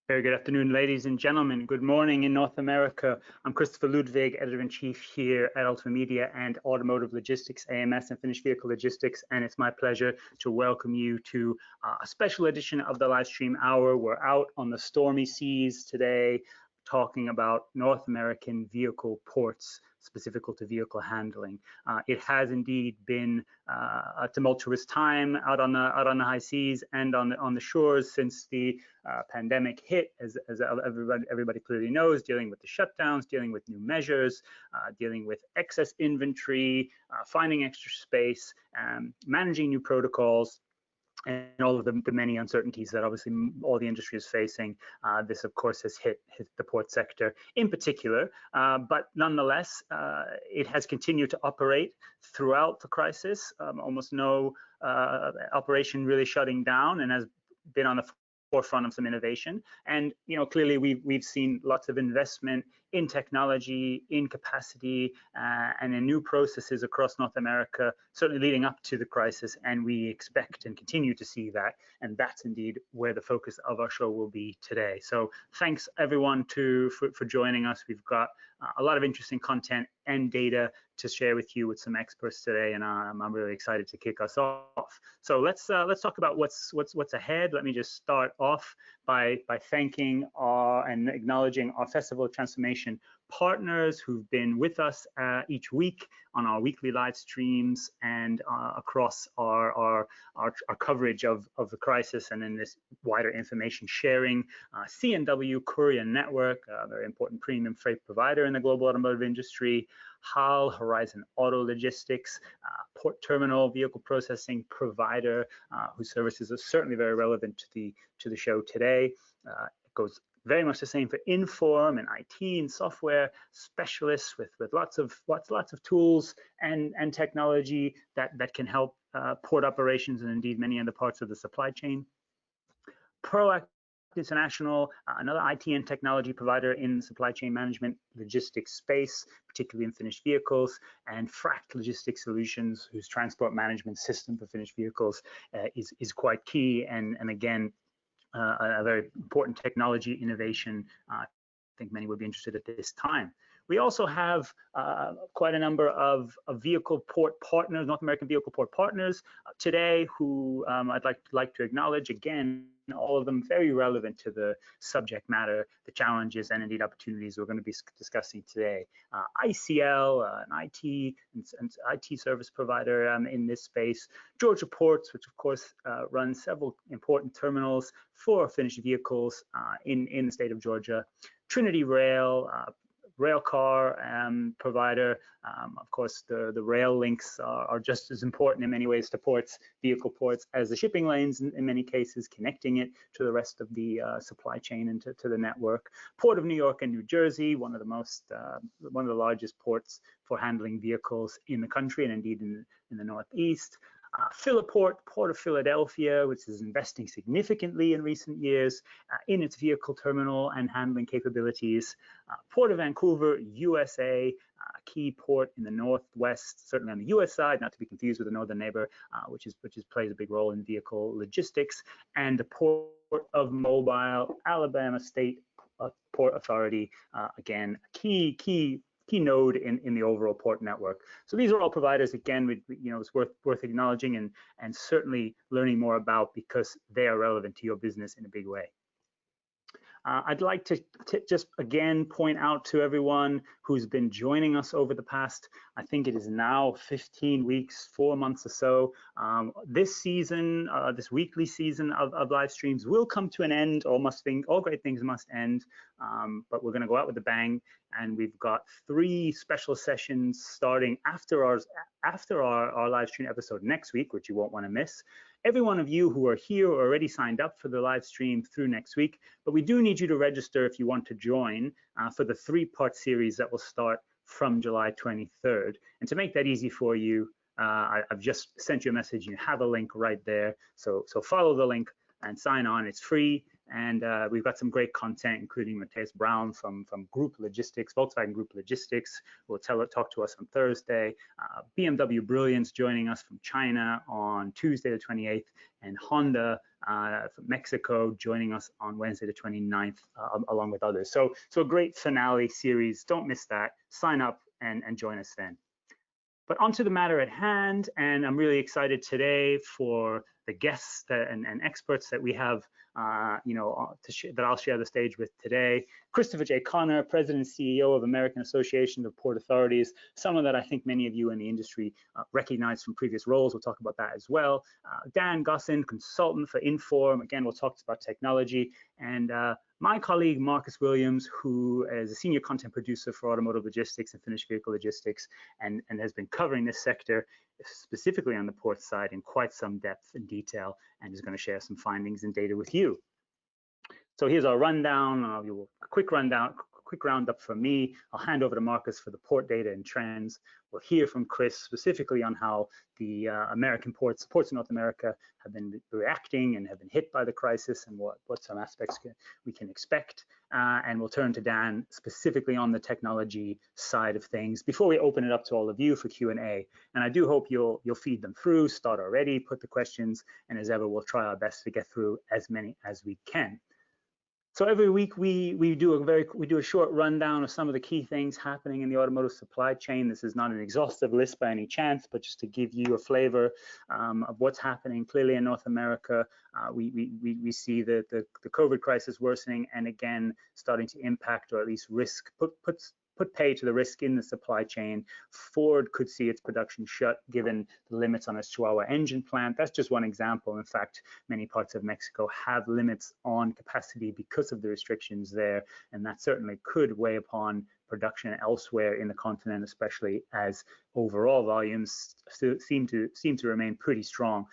Very good afternoon, ladies and gentlemen. Good morning in North America. I'm Christopher Ludwig, Editor-in-Chief here at Ultima Media and Automotive Logistics, AMS, and Finished Vehicle Logistics, and it's my pleasure to welcome you to a special edition of the Livestream Hour. We're out on the stormy seas today talking about North American vehicle ports, specific to vehicle handling. It has indeed been a tumultuous time out on the high seas and on the shores since the pandemic hit, as everybody clearly knows, dealing with the shutdowns, dealing with new measures, dealing with excess inventory, finding extra space, managing new protocols, and all of the many uncertainties that obviously all the industry is facing. This, of course, has hit the port sector in particular, but nonetheless, it has continued to operate throughout the crisis. Almost no operation really shutting down, and has been on the forefront of some innovation. And clearly we've seen lots of investment in technology, in capacity, and in new processes across North America, certainly leading up to the crisis, and we expect and continue to see that, and that's indeed where the focus of our show will be today. So thanks everyone for joining us. We've got a lot of interesting content and data to share with you with some experts today, and I'm really excited to kick us off. So let's talk about what's ahead. Let me just start off by thanking and acknowledging our Festival of Transformation partners who've been with us each week on our weekly live streams and across our coverage of the crisis and in this wider information sharing. C&W Courier Network, a very important premium freight provider in the global automotive industry. HAL, Horizon Auto Logistics, port terminal vehicle processing provider, whose services are certainly very relevant to the show today. It goes very much the same for Inform and IT and software specialists with lots of tools and technology that can help port operations and indeed many other parts of the supply chain. Proactive International, another IT and technology provider in the supply chain management logistics space, particularly in finished vehicles, and Fract Logistics Solutions, whose transport management system for finished vehicles is quite key, and again, a very important technology innovation. I think many would be interested at this time. We also have quite a number of vehicle port partners, North American vehicle port partners today, who I'd like to acknowledge. Again, all of them very relevant to the subject matter, the challenges and indeed opportunities we're going to be discussing today. ICL, an IT service provider in this space. Georgia Ports, which of course runs several important terminals for finished vehicles in the state of Georgia. Trinity Rail, rail car provider. Of course, the rail links are just as important in many ways to ports, vehicle ports, as the shipping lanes in many cases, connecting it to the rest of the supply chain and to the network. Port of New York and New Jersey, one of the largest ports for handling vehicles in the country and indeed in the Northeast. Philiport, Port of Philadelphia, which is investing significantly in recent years in its vehicle terminal and handling capabilities. Port of Vancouver, USA, a key port in the Northwest, certainly on the US side, not to be confused with the northern neighbor, which plays a big role in vehicle logistics. And the Port of Mobile, Alabama State Port Authority, again, a key node in the overall port network. So these are all providers, again, it's worth acknowledging and certainly learning more about, because they are relevant to your business in a big way. I'd like to just again point out to everyone who's been joining us over the past, I think it is now 15 weeks, 4 months or so. This season, this weekly season of live streams will come to an end. All great things must end, but we're going to go out with a bang, and we've got 3 special sessions starting after our live stream episode next week, which you won't want to miss. Every one of you who are here are already signed up for the live stream through next week, but we do need you to register if you want to join for the 3-part series that will start from July 23rd. And to make that easy for you, I've just sent you a message. You have a link right there. So follow the link and sign on. It's free, And we've got some great content, including Matthias Brown from Group Logistics, Volkswagen Group Logistics, who will talk to us on Thursday. BMW Brilliance joining us from China on Tuesday the 28th, and Honda from Mexico joining us on Wednesday the 29th, along with others. So a great finale series. Don't miss that. Sign up and join us then. But onto the matter at hand, and I'm really excited today for the guests and experts that we have, that I'll share the stage with today. Christopher J. Connor, President and CEO of American Association of Port Authorities, someone that I think many of you in the industry recognize from previous roles. We'll talk about that as well. Dan Gossin, consultant for Inform. Again, we'll talk about technology. And my colleague, Marcus Williams, who is a senior content producer for automotive logistics and finished vehicle logistics, and has been covering this sector specifically on the port side in quite some depth and detail, and is going to share some findings and data with you. So here's our rundown, a quick roundup from me. I'll hand over to Marcus for the port data and trends. We'll hear from Chris specifically on how the American ports in North America have been reacting and have been hit by the crisis, and what some aspects we can expect. And we'll turn to Dan specifically on the technology side of things before we open it up to all of you for Q&A. And I do hope you'll feed them through, start already, put the questions, and as ever, we'll try our best to get through as many as we can. So every week we do a short rundown of some of the key things happening in the automotive supply chain. This is not an exhaustive list by any chance, but just to give you a flavor of what's happening. Clearly in North America, we see the COVID crisis worsening, and again starting to impact, or at least risk, put pay to the risk in the supply chain. Ford could see its production shut given the limits on its Chihuahua engine plant. That's just one example. In fact, many parts of Mexico have limits on capacity because of the restrictions there, and that certainly could weigh upon production elsewhere in the continent, especially as overall volumes seem to remain pretty strong.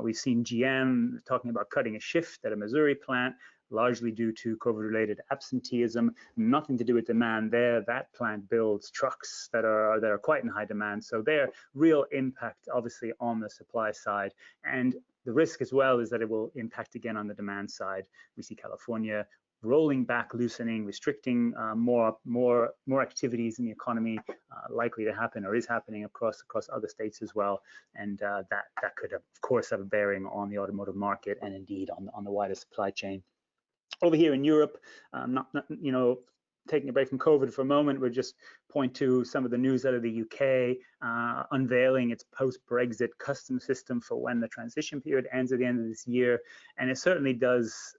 We've seen GM talking about cutting a shift at a Missouri plant, largely due to COVID-related absenteeism, nothing to do with demand there. That plant builds trucks that are quite in high demand. So their real impact, obviously, on the supply side. And the risk as well is that it will impact again on the demand side. We see California rolling back, loosening, restricting more activities in the economy, likely to happen or is happening across other states as well. And that could, of course, have a bearing on the automotive market and indeed on the wider supply chain. Over here in Europe, taking a break from COVID for a moment, we'll just point to some of the news out of the UK, unveiling its post-Brexit customs system for when the transition period ends at the end of this year. And it certainly does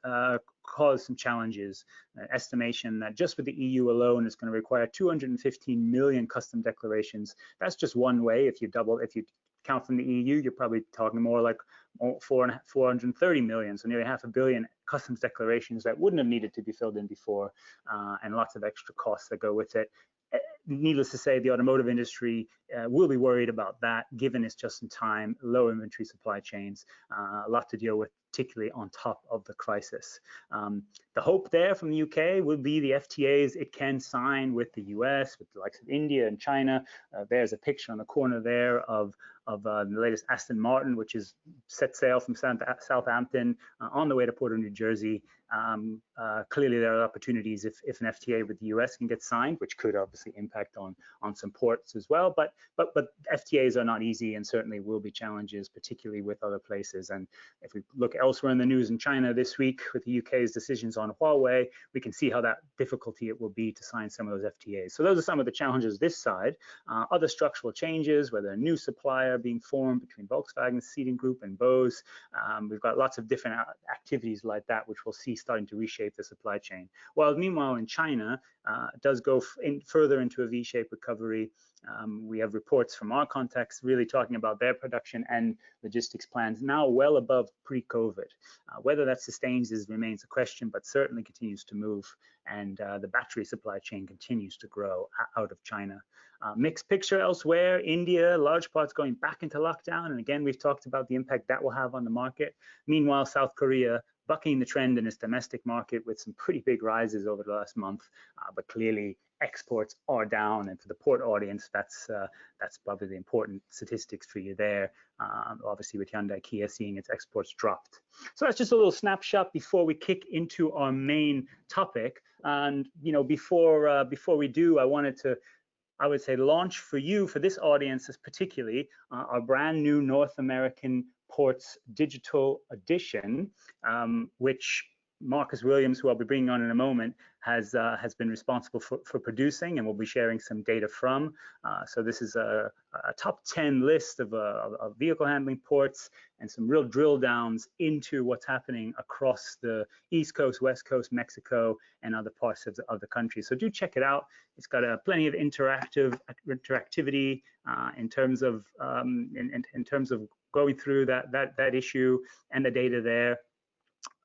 cause some challenges. An estimation that just with the EU alone is going to require 215 million custom declarations. That's just one way. If you count from the EU, you're probably talking more like 430 million, so nearly 500 million customs declarations that wouldn't have needed to be filled in before, and lots of extra costs that go with it. Needless to say, the automotive industry will be worried about that, given its just-in-time, low inventory supply chains, a lot to deal with, particularly on top of the crisis. The hope there from the UK will be the FTAs it can sign with the US, with the likes of India and China. There's a picture on the corner there of the latest Aston Martin, which is set sail from Southampton on the way to Port of New Jersey. Clearly, there are opportunities if an FTA with the US can get signed, which could obviously impact on some ports as well. But FTAs are not easy, and certainly will be challenges, particularly with other places. And if we look elsewhere in the news in China this week with the UK's decisions on Huawei, we can see how that difficulty it will be to sign some of those FTAs. So those are some of the challenges this side. Other structural changes, whether a new supplier being formed between Volkswagen, Seating Group, and Bose. We've got lots of different activities like that, which we'll see starting to reshape the supply chain. While meanwhile in China, it does go further into a V-shaped recovery. We have reports from our contacts really talking about their production and logistics plans now well above pre-COVID. Whether that sustains remains a question, but certainly continues to move, and the battery supply chain continues to grow out of China. Mixed picture elsewhere. India, large parts going back into lockdown, and again, we've talked about the impact that will have on the market. Meanwhile, South Korea bucking the trend in its domestic market with some pretty big rises over the last month, but clearly exports are down, and for the port audience, that's probably the important statistics for you there. Obviously, with Hyundai Kia seeing its exports dropped. So that's just a little snapshot before we kick into our main topic. And before we do, I wanted to, I would say, launch for you, for this audience particularly, our brand new North American Ports digital edition, which Marcus Williams, who I'll be bringing on in a moment, has been responsible for producing, and we'll be sharing some data from. So this is a top 10 list of vehicle handling ports and some real drill downs into what's happening across the East Coast, West Coast, Mexico, and other parts of the country. So do check it out. It's got plenty of interactivity in terms of going through that issue and the data there.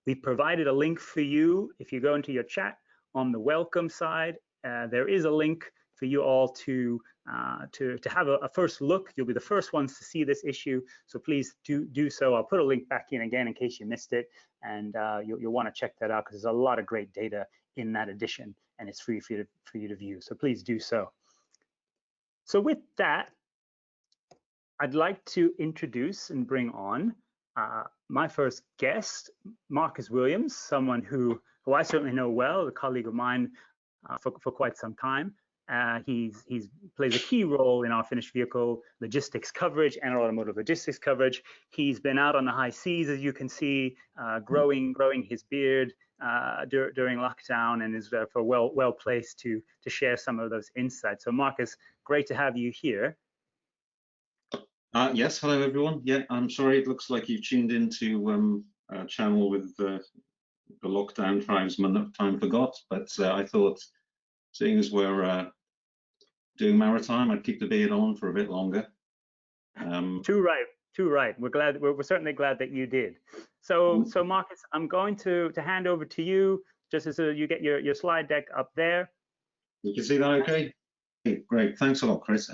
We've provided a link for you. If you go into your chat on the welcome side, there is a link for you all to have a first look. You'll be the first ones to see this issue, so please do so. I'll put a link back in again in case you missed it, and you'll want to check that out because there's a lot of great data in that edition, and it's free for you to view. So please do so. So with that, I'd like to introduce and bring on my first guest, Marcus Williams, someone who I certainly know well, a colleague of mine for quite some time. He's plays a key role in our finished vehicle logistics coverage and our automotive logistics coverage. He's been out on the high seas, as you can see, growing his beard during lockdown, and is well placed to share some of those insights. So Marcus, great to have you here. Yes, hello everyone. Yeah, I'm sorry, it looks like you've tuned into a channel with the lockdown tribesman that time forgot, but I thought, seeing as we're doing maritime, I'd keep the beard on for a bit longer. Too right. We're certainly glad that you did. So Marcus, I'm going to hand over to you just as you get your slide deck up there. You can see that okay? Great, thanks a lot, Chris.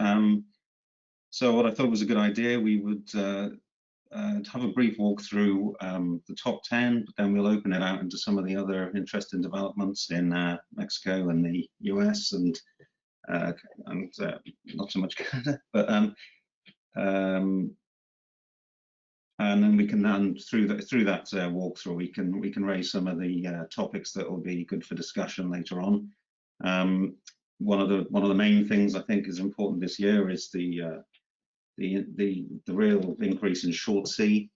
So what I thought was a good idea, we would have a brief walk through the top 10, but then we'll open it out into some of the other interesting developments in Mexico and the US and not so much Canada, but and then we can through that walkthrough we can raise some of the topics that will be good for discussion later on. One of the main things I think is important this year is the real increase in short sea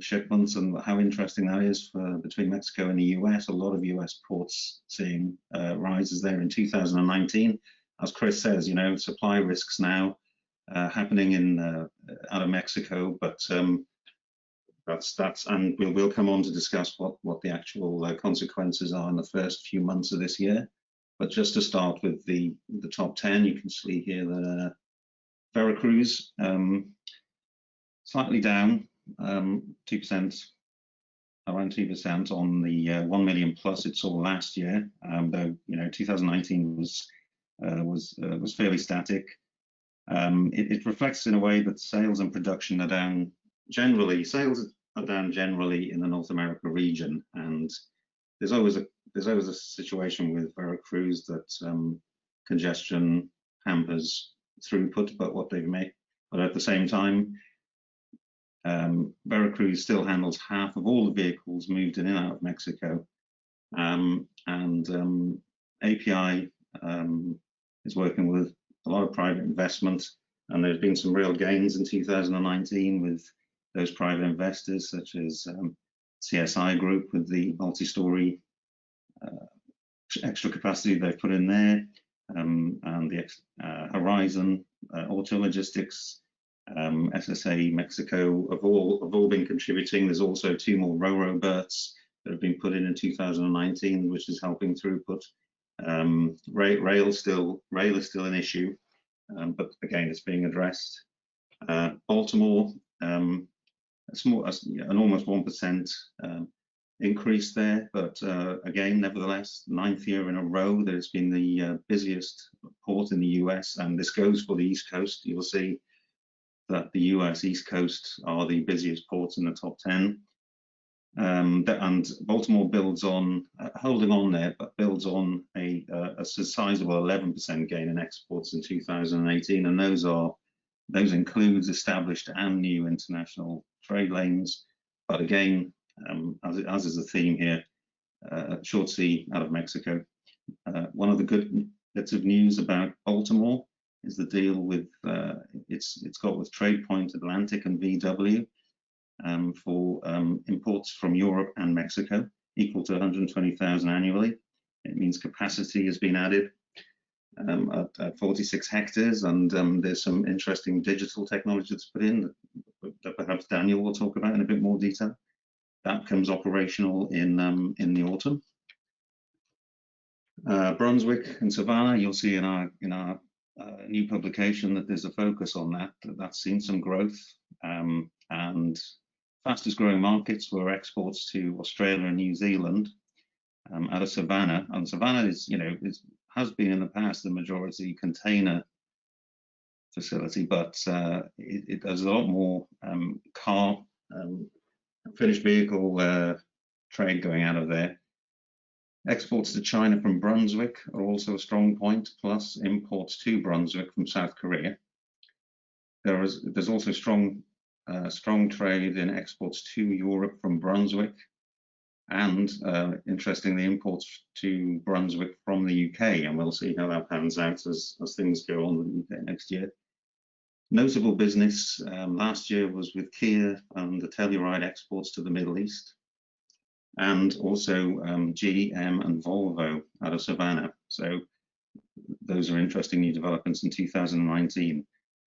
shipments and how interesting that is for between Mexico and the US. A lot of US ports seeing rises there in 2019. As Chris says, supply risks now happening in out of Mexico, but that's and we'll come on to discuss what the actual consequences are in the first few months of this year. But just to start with the top 10, you can see here that Veracruz slightly down 2%, around 2% on the 1 million plus it saw last year, though 2019 was fairly static. It reflects in a way that sales and production are down generally. Sales are down generally in the North America region, and there's always a situation with Veracruz that congestion hampers throughput, but at the same time, Veracruz still handles half of all the vehicles moved in and out of Mexico, and API is working with a lot of private investment, and there's been some real gains in 2019 with those private investors such as CSI Group with the multi-story extra capacity they've put in there, and the Horizon Auto Logistics, SSA Mexico have all been contributing. There's also 2 more Ro-Ro berths that have been put in 2019, which is helping throughput. Rail is still an issue, but again, it's being addressed. Baltimore, an almost 1% increase there, but again, nevertheless, 9th year in a row that it's been the busiest port in the US, and this goes for the East Coast. You'll see that the US East Coast are the busiest ports in the top 10. And Baltimore builds on, holding on there, but builds on a sizable 11% gain in exports in 2018, and those includes established and new international trade lanes. But again, as is the theme here, short sea out of Mexico. One of the good bits of news about Baltimore is the deal with it's got with TradePoint Atlantic and VW for imports from Europe and Mexico, equal to 120,000 annually. It means capacity has been added at 46 hectares, and there's some interesting digital technology that's put in that perhaps Daniel will talk about in a bit more detail. That comes operational in the autumn. Brunswick and Savannah, you'll see in our new publication that there's a focus on that. That's seen some growth, and fastest growing markets were exports to Australia and New Zealand out of Savannah. And Savannah has been in the past the majority container facility, but it does a lot more car, finished vehicle trade going out of there. Exports to China from Brunswick are also a strong point, plus imports to Brunswick from South Korea. There's also strong trade in exports to Europe from Brunswick, and interestingly, imports to Brunswick from the UK, and we'll see how that pans out as things go on in the UK next year. Notable business last year was with Kia and the Telluride exports to the Middle East, and also GM and Volvo out of Savannah. So those are interesting new developments in 2019.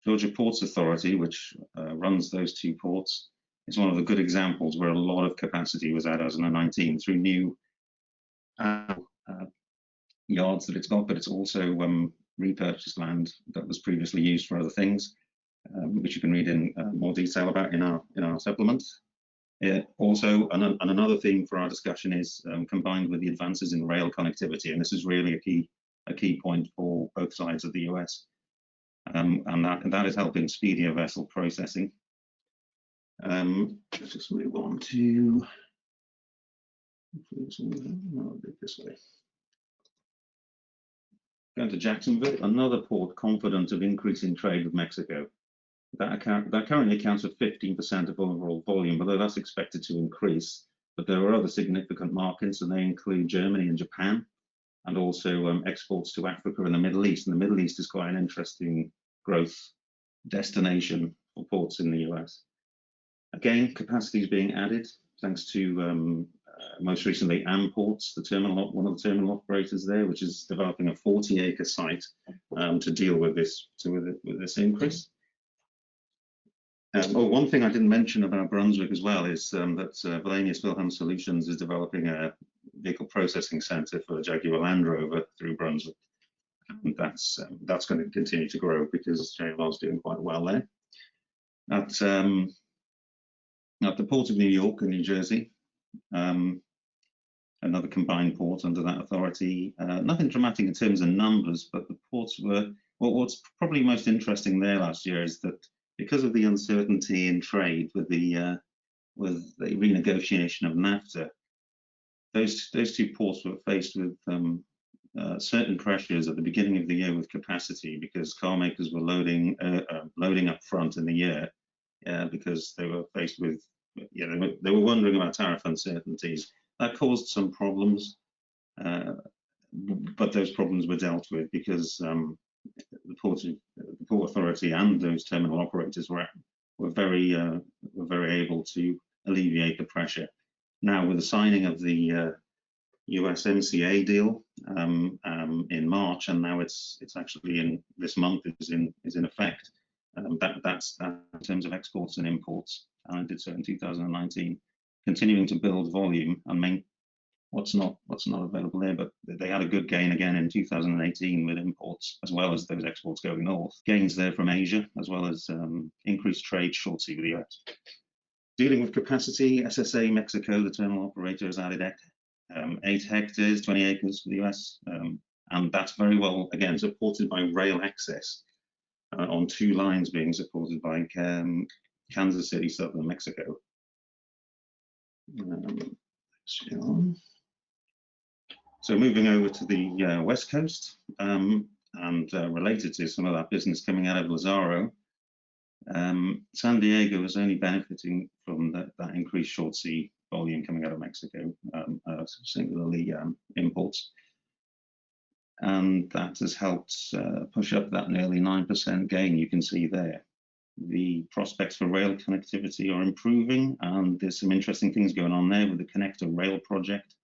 Georgia Ports Authority, which runs those two ports, is one of the good examples where a lot of capacity was added in 2019 through new yards that it's got, but it's also repurchased land that was previously used for other things, which you can read in more detail about in our supplement. Also, another theme for our discussion is combined with the advances in rail connectivity, and this is really a key point for both sides of the US, and that is helping speedier vessel processing. Let's just move on to this way. Going to Jacksonville, another port confident of increasing trade with Mexico. That currently accounts for 15% of overall volume, although that's expected to increase. But there are other significant markets, and they include Germany and Japan, and also exports to Africa and the Middle East. And the Middle East is quite an interesting growth destination for ports in the US. Again, capacity is being added thanks to most recently Ports, one of the terminal operators there, which is developing a 40-acre site to deal with this increase. One thing I didn't mention about Brunswick as well is that Wallenius Wilhelm Solutions is developing a vehicle processing center for Jaguar Land Rover through Brunswick, and that's going to continue to grow because JLR is doing quite well there. At the Port of New York and New Jersey, another combined port under that authority. Nothing dramatic in terms of numbers, but the ports were, well, what's probably most interesting there last year is that because of the uncertainty in trade with the renegotiation of NAFTA, those two ports were faced with certain pressures at the beginning of the year with capacity, because car makers were loading up front in the year because they were faced with, they were wondering about tariff uncertainties. That caused some problems, but those problems were dealt with because the Port Authority and those terminal operators were very able to alleviate the pressure. Now, with the signing of the USMCA deal in March, and now it's actually in this month is in effect. That's in terms of exports and imports, and I did so in 2019, continuing to build volume and what's not available there, but they had a good gain again in 2018 with imports as well as those exports going north. Gains there from Asia as well as increased trade short sea with the US. Dealing with capacity, SSA Mexico, the terminal operator, has added 8 hectares, 20 acres for the US, and that's very well, again, supported by rail access on 2 lines being supported by Kansas City, southern Mexico. So moving over to the West Coast, and related to some of that business coming out of Lazaro, San Diego is only benefiting from that increased short sea volume coming out of Mexico, singularly imports. And that has helped push up that nearly 9% gain you can see there. The prospects for rail connectivity are improving, and there's some interesting things going on there with the Connector Rail project,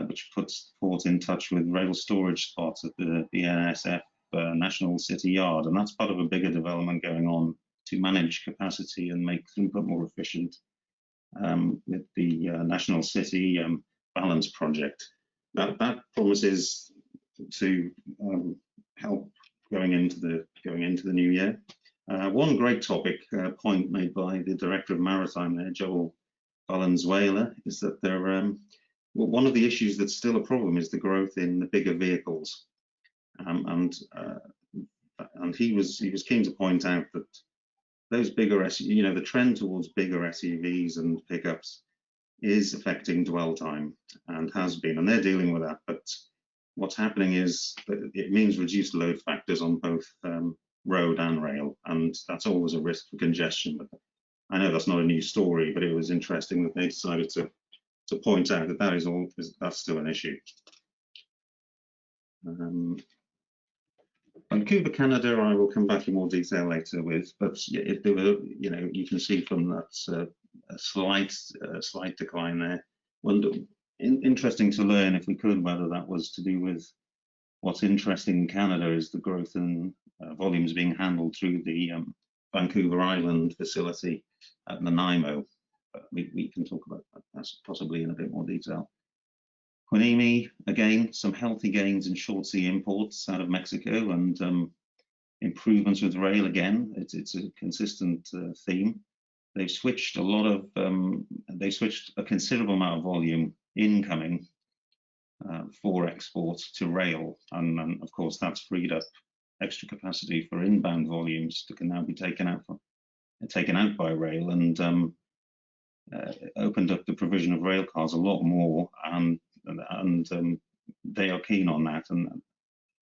which puts the port in touch with rail storage spots at the BNSF National City Yard. And that's part of a bigger development going on to manage capacity and make throughput more efficient with the National City Balance project. That promises to help going into the new year. One great topic point made by the Director of Maritime there, Joel Valenzuela, is that well, one of the issues that's still a problem is the growth in the bigger vehicles, and he was keen to point out that those bigger SUVs, the trend towards bigger SUVs and pickups is affecting dwell time and has been, and they're dealing with that. But what's happening is that it means reduced load factors on both road and rail, and that's always a risk for congestion. But I know that's not a new story, but it was interesting that they decided to point out that that's still an issue. Vancouver, Canada, I will come back in more detail later with, but if there were, you can see from that a slight decline there. Interesting to learn, if we could, whether that was to do with what's interesting in Canada is the growth in volumes being handled through the Vancouver Island facility at Nanaimo. We can talk about that possibly in a bit more detail. Hueneme, again, some healthy gains in short sea imports out of Mexico, and improvements with rail again. It's a consistent theme. They've switched a considerable amount of volume incoming for exports to rail, and of course that's freed up extra capacity for inbound volumes that can now be taken out by rail, and opened up the provision of rail cars a lot more, and they are keen on that. And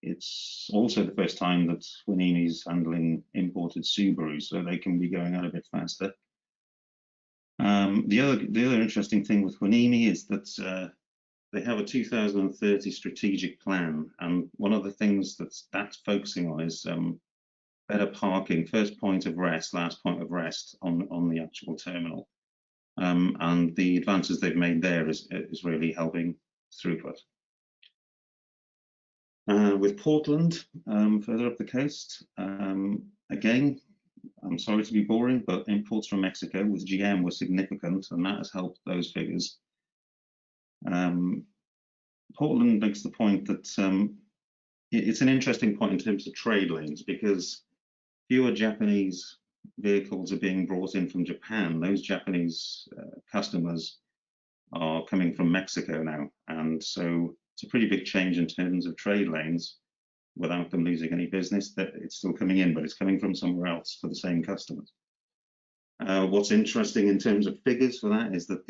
it's also the first time that Hueneme is handling imported Subaru, so they can be going out a bit faster. The other interesting thing with Hueneme is that they have a 2030 strategic plan, and one of the things that's focusing on is better parking, first point of rest, last point of rest on the actual terminal. And the advances they've made there is really helping throughput. With Portland, further up the coast, again, I'm sorry to be boring, but imports from Mexico with GM were significant, and that has helped those figures. Portland makes the point that it's an interesting point in terms of trade lanes, because fewer Japanese vehicles are being brought in from Japan. Those Japanese customers are coming from Mexico now, and so it's a pretty big change in terms of trade lanes without them losing any business. That it's still coming in, but it's coming from somewhere else for the same customers. What's interesting in terms of figures for that is that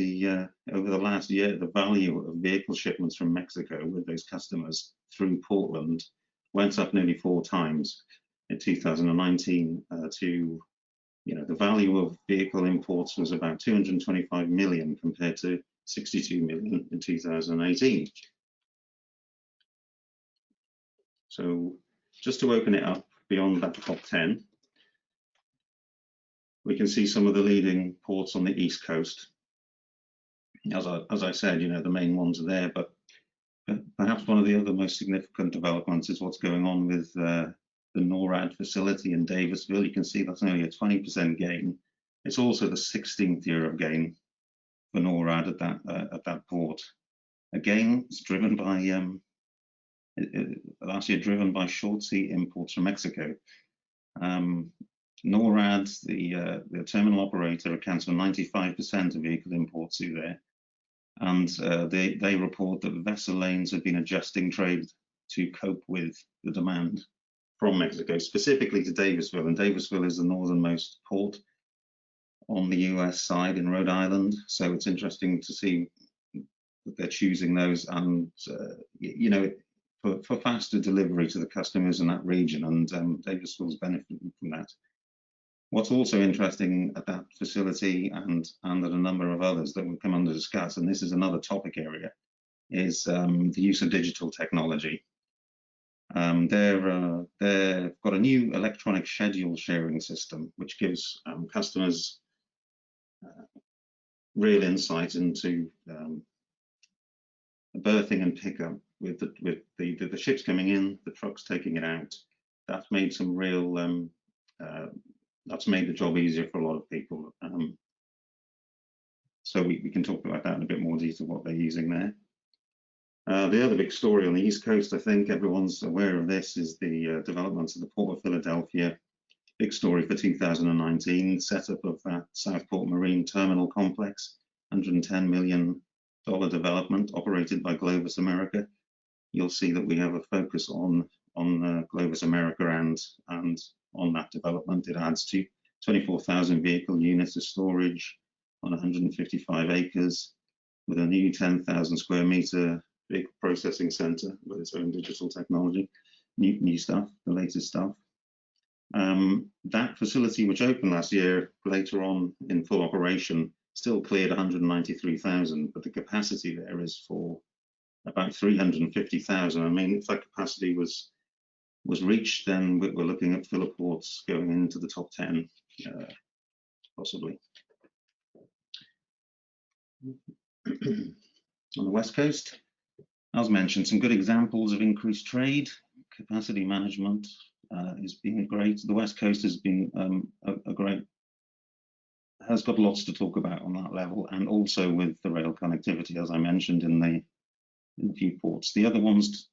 over the last year, the value of vehicle shipments from Mexico with those customers through Portland went up nearly 4 times in 2019 to, the value of vehicle imports was about 225 million compared to 62 million in 2018. So just to open it up beyond that top 10, we can see some of the leading ports on the East Coast. As I said, the main ones are there, but perhaps one of the other most significant developments is what's going on with the NORAD facility in Davisville. You can see that's nearly a 20% gain. It's also the 16th year of gain for NORAD at that port. Again, it's driven by last year driven by short sea imports from Mexico. NORAD, the terminal operator, accounts for 95% of vehicle imports through there, and they report that vessel lanes have been adjusting trade to cope with the demand from Mexico, specifically to Davisville, and Davisville is the northernmost port on the US side in Rhode Island. So it's interesting to see that they're choosing those, and you know, for faster delivery to the customers in that region, and Davisville's benefiting from that. What's also interesting at that facility and at a number of others that will come on to discuss, and this is another topic area, is the use of digital technology. They've got a new electronic schedule sharing system, which gives customers real insight into berthing and pickup with the ships coming in, the trucks taking it out. That's made some real that's made the job easier for a lot of people. So we can talk about that in a bit more detail, what they're using there. The other big story on the East Coast, I think everyone's aware of this, is the developments of the Port of Philadelphia. Big story for 2019, setup of that Southport Marine Terminal Complex, $110 million development operated by Globus America. You'll see that we have a focus on Globus America and on that development. It adds to 24,000 vehicle units of storage on 155 acres with a new 10,000 square meter big processing center with its own digital technology, new stuff, the latest stuff. That facility, which opened last year, later on in full operation, still cleared 193,000, but the capacity there is for about 350,000. I mean, if that capacity was reached, then we're looking at Philaports going into the top 10, possibly. On the West Coast, as mentioned, some good examples of increased trade. Capacity management is being great. The West Coast has been has got lots to talk about on that level, and also with the rail connectivity, as I mentioned in the few ports. The other ones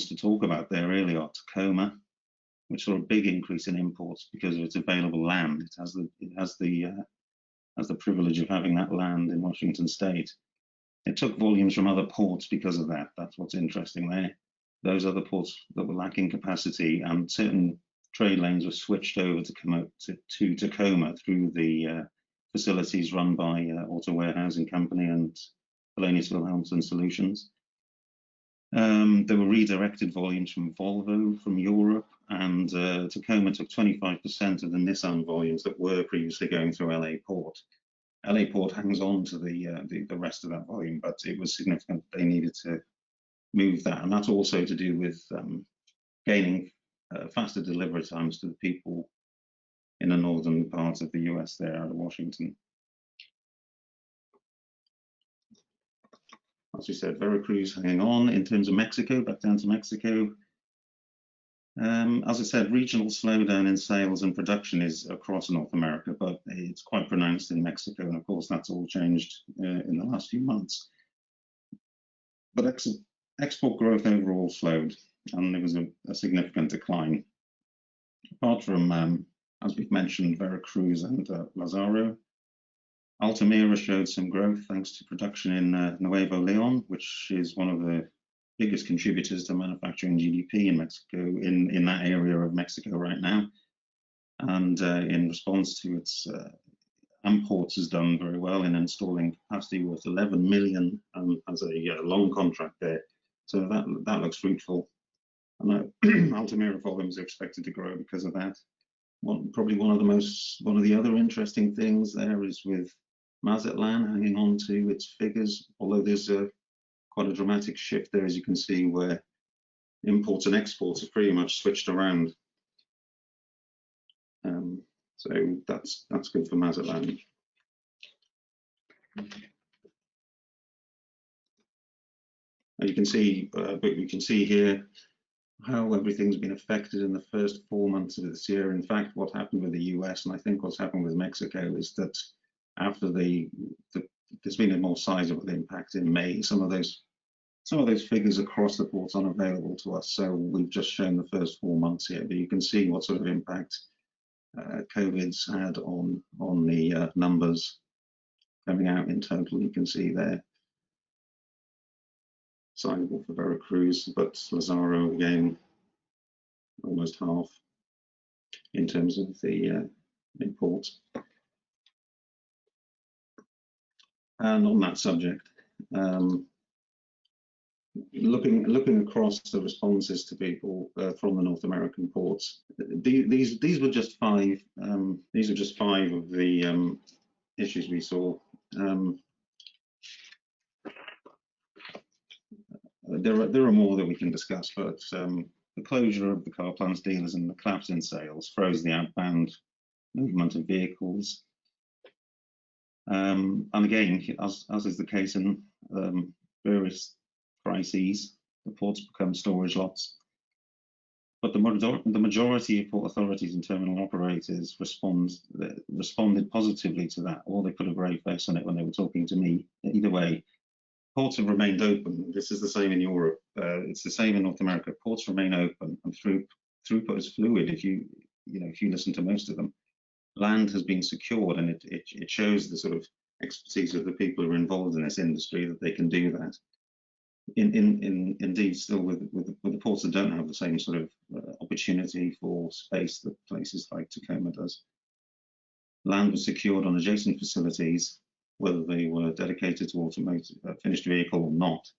to talk about there really are Tacoma, which saw a big increase in imports because of its available land. It has the privilege of having that land in Washington State. It took volumes from other ports because of that. That's what's interesting there. Those other ports that were lacking capacity, and certain trade lanes were switched over to Tacoma through the facilities run by Auto Warehousing Company and Thelonious Wilhelmsen Solutions. There were redirected volumes from Volvo from Europe, and Tacoma took 25% of the Nissan volumes that were previously going through LA Port. LA Port hangs on to the rest of that volume, but it was significant. They needed to move that, and that's also to do with gaining faster delivery times to the people in the northern parts of the US there out of Washington. As we said, Veracruz hanging on. In terms of Mexico, back down to Mexico. As I said, regional slowdown in sales and production is across North America, but it's quite pronounced in Mexico, and of course that's all changed in the last few months. But export growth overall slowed, and there was a significant decline. Apart from, as we've mentioned, Veracruz and Lazaro, Altamira showed some growth thanks to production in Nuevo Leon, which is one of the biggest contributors to manufacturing GDP in Mexico, in that area of Mexico right now. And in response to its imports, has done very well in installing capacity worth 11 million and has a long contract there. So that looks fruitful. And Altamira volumes are expected to grow because of that. Probably one of the other interesting things there is with Mazatlan hanging on to its figures, although there's quite a dramatic shift there, as you can see, where imports and exports are pretty much switched around. So that's good for Mazatlan. You can see, but we can see here how everything's been affected in the first 4 months of this year. In fact, what happened with the US, and I think what's happened with Mexico, is that after there's been a more sizable impact in May. Some of those figures across the ports aren't available to us, so we've just shown the first 4 months here. But you can see what sort of impact COVID's had on the numbers coming out in total. You can see there. Sizable for Veracruz, but Lazaro again almost half in terms of the imports. And on that subject, looking across the responses to people from the North American ports, these were just five. These are just five of the issues we saw. There are more that we can discuss, but the closure of the car plants dealers and the collapse in sales froze the outbound movement of vehicles. And again, as is the case in various crises, the ports become storage lots. But the majority of port authorities and terminal operators responded positively to that, or they put a brave face on it when they were talking to me. Either way, ports have remained open. This is the same in Europe. It's the same in North America. Ports remain open, and throughput is fluid. If you listen to most of them, land has been secured, and it shows the sort of expertise of the people who are involved in this industry that they can do that. Indeed, still with the ports that don't have the same sort of opportunity for space that places like Tacoma does. Land was secured on adjacent facilities, whether they were dedicated to automotive finished vehicle or not.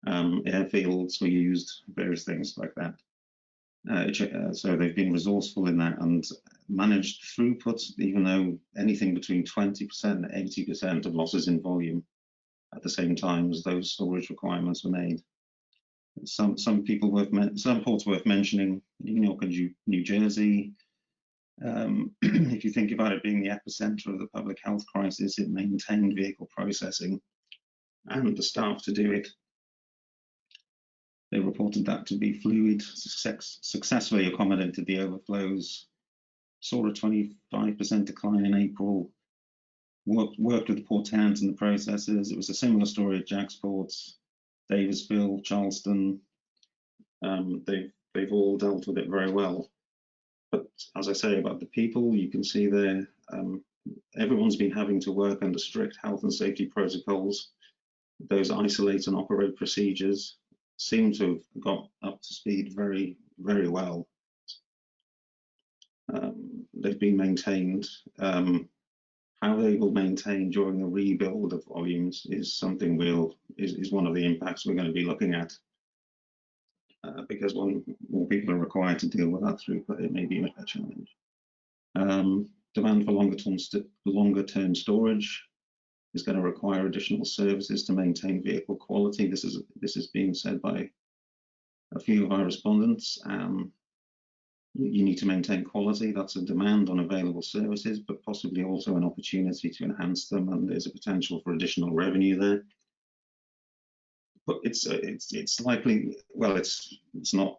Airfields were used, various things like that. So they've been resourceful in that and managed throughput, even though anything between 20% and 80% of losses in volume at the same time as those storage requirements were made. Some ports worth mentioning: New York and New Jersey. If you think about it being the epicenter of the public health crisis, it maintained vehicle processing and the staff to do it. They reported that to be fluid, successfully accommodated the overflows, saw a 25% decline in April, worked with the port towns and the processors. It was a similar story at Jack's Ports, Davisville, Charleston. They've all dealt with it very well. But as I say about the people, you can see there, everyone's been having to work under strict health and safety protocols. Those isolate and operate procedures seem to have got up to speed very, very well. They've been maintained. How they will maintain during the rebuild of volumes is something is one of the impacts we're going to be looking at. Because when more people are required to deal with that throughput, it may be a challenge. Demand for longer term storage is going to require additional services to maintain vehicle quality. This is being said by a few of our respondents. You need to maintain quality. That's a demand on available services, but possibly also an opportunity to enhance them, and there's a potential for additional revenue there. But it's likely, well, it's not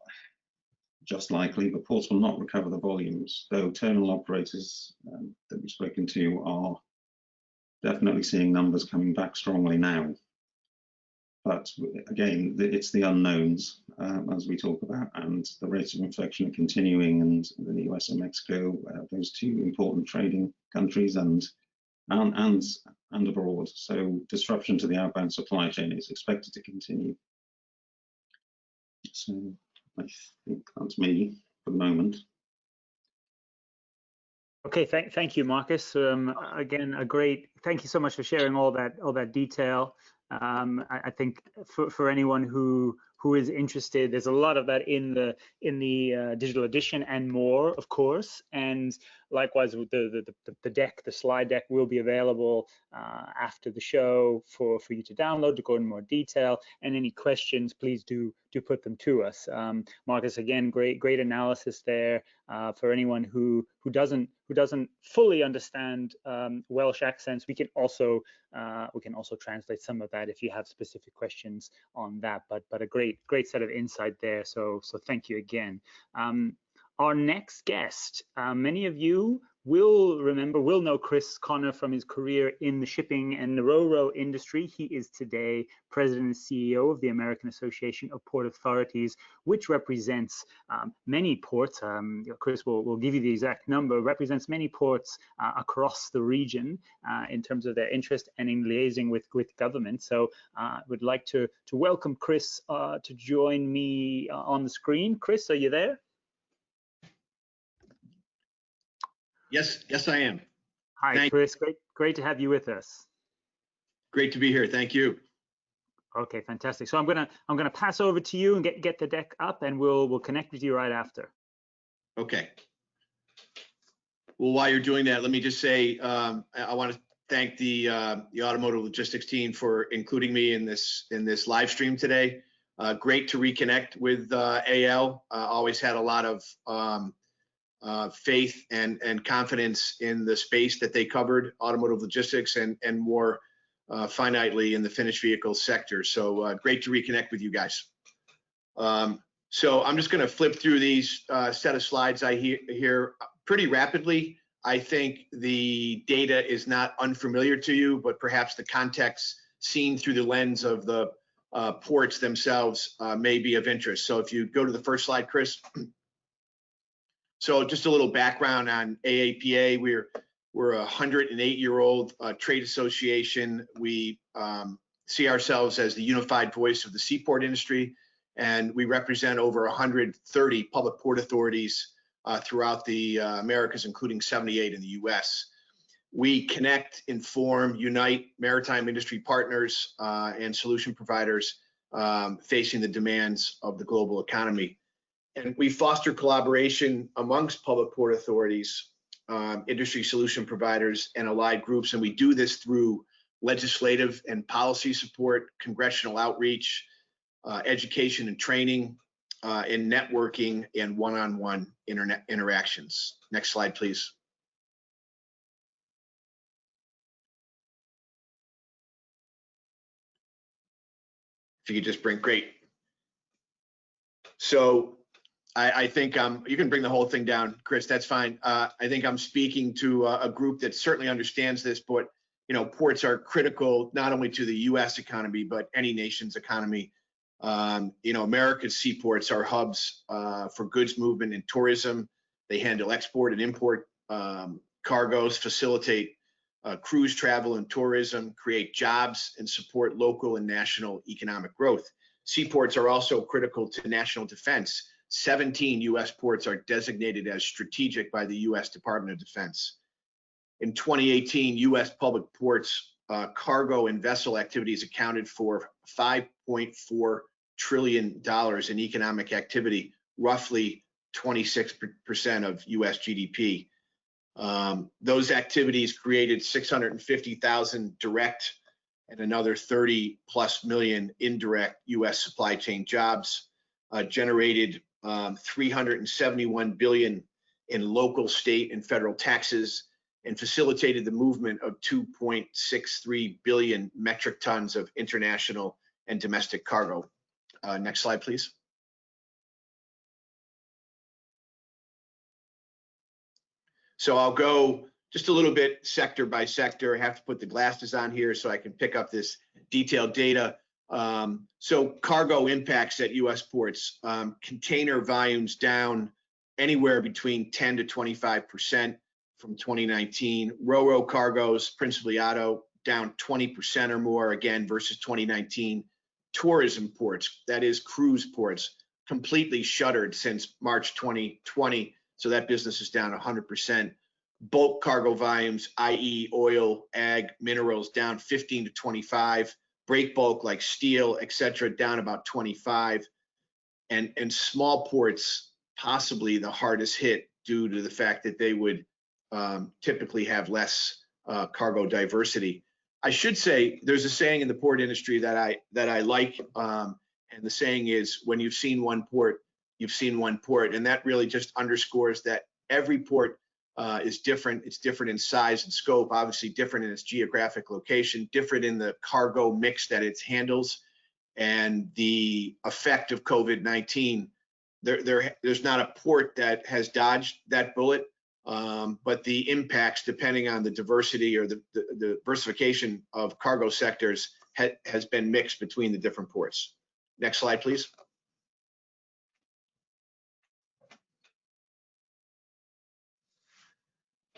just likely, but ports will not recover the volumes, though terminal operators that we've spoken to are definitely seeing numbers coming back strongly now. But again, it's the unknowns as we talk about, and the rates of infection are continuing, and the US and Mexico, those two important trading countries, and abroad. So disruption to the outbound supply chain is expected to continue. So I think that's me for the moment. Okay, thank you, Marcus. Again, thank you so much for sharing all that detail. I think for anyone who is interested, there's a lot of that in the digital edition and more, of course. And likewise, with the slide deck will be available after the show for you to download to go in more detail. And any questions, please do put them to us. Marcus, again, great analysis there. For anyone who doesn't fully understand Welsh accents, we can also translate some of that if you have specific questions on that. But a great set of insight there. So thank you again. Our next guest, many of you will know Chris Connor from his career in the shipping and the ro-ro industry. He is today President and CEO of the American Association of Port Authorities, which represents many ports. Chris will give you the exact number, represents many ports across the region in terms of their interest and in liaising with government. So I would like to welcome Chris to join me on the screen. Chris, are you there? Yes, I am. Hi, Chris. Great to have you with us. Great to be here. Thank you. Okay, fantastic. So I'm gonna pass over to you and get the deck up, and we'll connect with you right after. Okay. Well, while you're doing that, let me just say I want to thank the automotive logistics team for including me in this live stream today. Great to reconnect with AL. Always had a lot of faith and confidence in the space that they covered, automotive logistics, and more finitely in the finished vehicle sector. So great to reconnect with you guys. So I'm just going to flip through these set of slides I hear pretty rapidly. I think the data is not unfamiliar to you, but perhaps the context seen through the lens of the ports themselves may be of interest. So if you go to the first slide, Chris. So just a little background on AAPA. We're a 108-year-old trade association. We see ourselves as the unified voice of the seaport industry, and we represent over 130 public port authorities throughout the Americas, including 78 in the US. We connect, inform, unite maritime industry partners and solution providers facing the demands of the global economy. And we foster collaboration amongst public port authorities, industry solution providers, and allied groups. And we do this through legislative and policy support, congressional outreach, education and training, in networking and one-on-one internet interactions. Next slide, please. If you could just bring, great. So I think you can bring the whole thing down, Chris, that's fine. I think I'm speaking to a group that certainly understands this, but ports are critical not only to the US economy, but any nation's economy. America's seaports are hubs for goods movement and tourism. They handle export and import cargoes, facilitate cruise travel and tourism, create jobs, and support local and national economic growth. Seaports are also critical to national defense. 17 US ports are designated as strategic by the US Department of Defense. In 2018, US public ports cargo and vessel activities accounted for $5.4 trillion in economic activity, roughly 26% of US GDP. Those activities created 650,000 direct and another 30+ million indirect US supply chain jobs, generated 371 billion in local, state, and federal taxes, and facilitated the movement of 2.63 billion metric tons of international and domestic cargo. Next slide, please. So I'll go just a little bit sector by sector. I have to put the glasses on here so I can pick up this detailed data. So cargo impacts at US ports, container volumes down anywhere between 10 to 25% from 2019. Ro-ro cargoes, principally auto, down 20% or more, again, versus 2019. Tourism ports, that is cruise ports, completely shuttered since March 2020. So that business is down 100%. Bulk cargo volumes, i.e. oil, ag, minerals, down 15 to 25. Break bulk like steel, etc., down about 25. And small ports, possibly the hardest hit due to the fact that they would typically have less cargo diversity. I should say there's a saying in the port industry that I like, and the saying is, when you've seen one port, you've seen one port, and that really just underscores that every port is different. It's different in size and scope, obviously different in its geographic location, different in the cargo mix that it handles, and the effect of COVID-19. There's not a port that has dodged that bullet, but the impacts, depending on the diversity or the diversification of cargo sectors, has been mixed between the different ports. Next slide, please.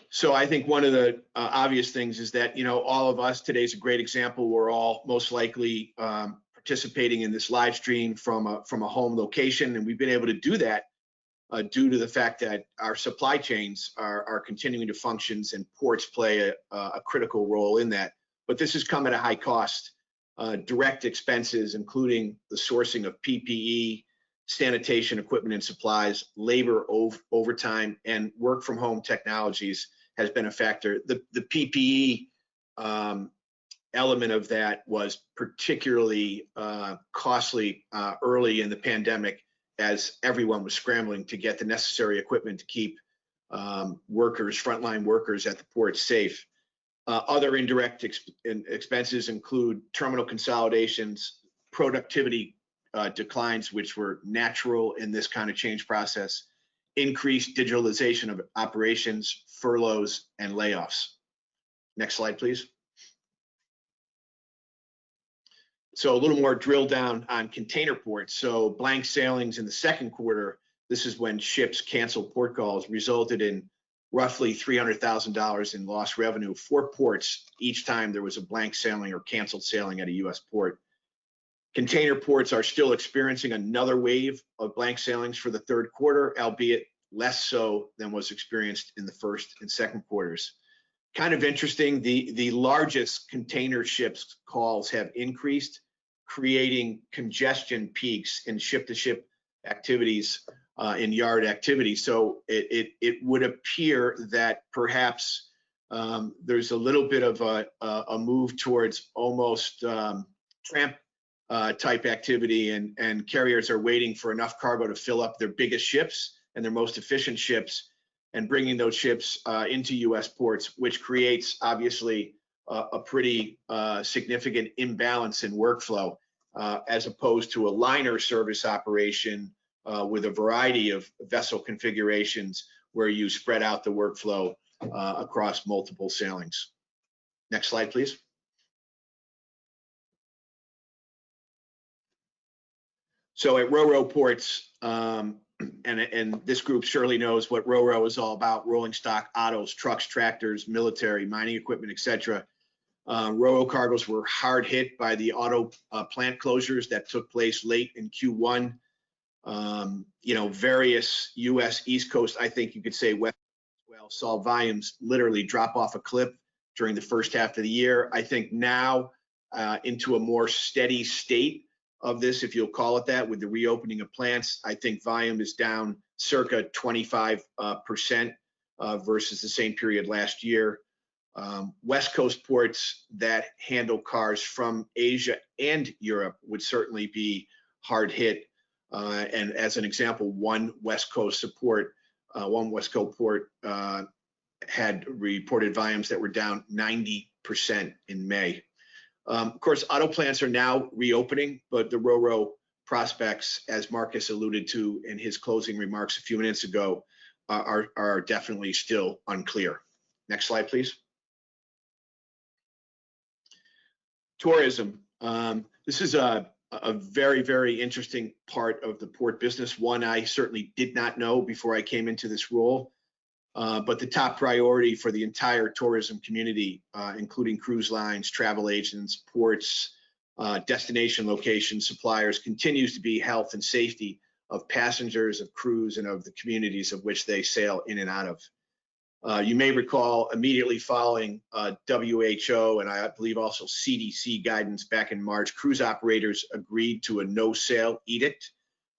So I think one of the obvious things is that, all of us, today's a great example, we're all most likely participating in this live stream from a home location, and we've been able to do that due to the fact that our supply chains are continuing to function, and ports play a critical role in that. but this has come at a high cost. Direct expenses, including the sourcing of PPE, sanitation equipment and supplies, labor overtime, and work from home technologies has been a factor. The PPE element of that was particularly costly early in the pandemic, as everyone was scrambling to get the necessary equipment to keep frontline workers at the port safe. Other indirect expenses include terminal consolidations, productivity declines, which were natural in this kind of change process, increased digitalization of operations, furloughs, and layoffs. Next slide, please. So a little more drill down on container ports. So blank sailings in the second quarter, this is when ships canceled port calls, resulted in roughly $300,000 in lost revenue for ports each time there was a blank sailing or canceled sailing at a U.S. port. Container ports are still experiencing another wave of blank sailings for the third quarter, albeit less so than was experienced in the first and second quarters. Kind of interesting, the largest container ships calls have increased, creating congestion peaks in ship-to-ship activities, in yard activity. So it would appear that perhaps there's a little bit of a move towards almost tramp type activity, and carriers are waiting for enough cargo to fill up their biggest ships and their most efficient ships, and bringing those ships into U.S. ports, which creates obviously a pretty significant imbalance in workflow, as opposed to a liner service operation with a variety of vessel configurations where you spread out the workflow across multiple sailings. Next slide, please. So at RoRo ports, and this group surely knows what RoRo is all about: rolling stock, autos, trucks, tractors, military, mining equipment, etc. RoRo cargoes were hard hit by the auto plant closures that took place late in Q1. Various U.S. East Coast, I think you could say West as well, saw volumes literally drop off a cliff during the first half of the year. I think now into a more steady state of this, if you'll call it that, with the reopening of plants, I think volume is down circa 25% versus the same period last year. West Coast ports that handle cars from Asia and Europe would certainly be hard hit. And as an example, one West Coast port had reported volumes that were down 90% in May. Of course, auto plants are now reopening, but the RoRo prospects, as Marcus alluded to in his closing remarks a few minutes ago, are definitely still unclear. Next slide, please. Tourism. This is a very, very interesting part of the port business, one I certainly did not know before I came into this role. But the top priority for the entire tourism community, including cruise lines, travel agents, ports, destination locations, suppliers, continues to be health and safety of passengers, of crews, and of the communities of which they sail in and out of. You may recall immediately following WHO and I believe also CDC guidance back in March, cruise operators agreed to a no-sail edict.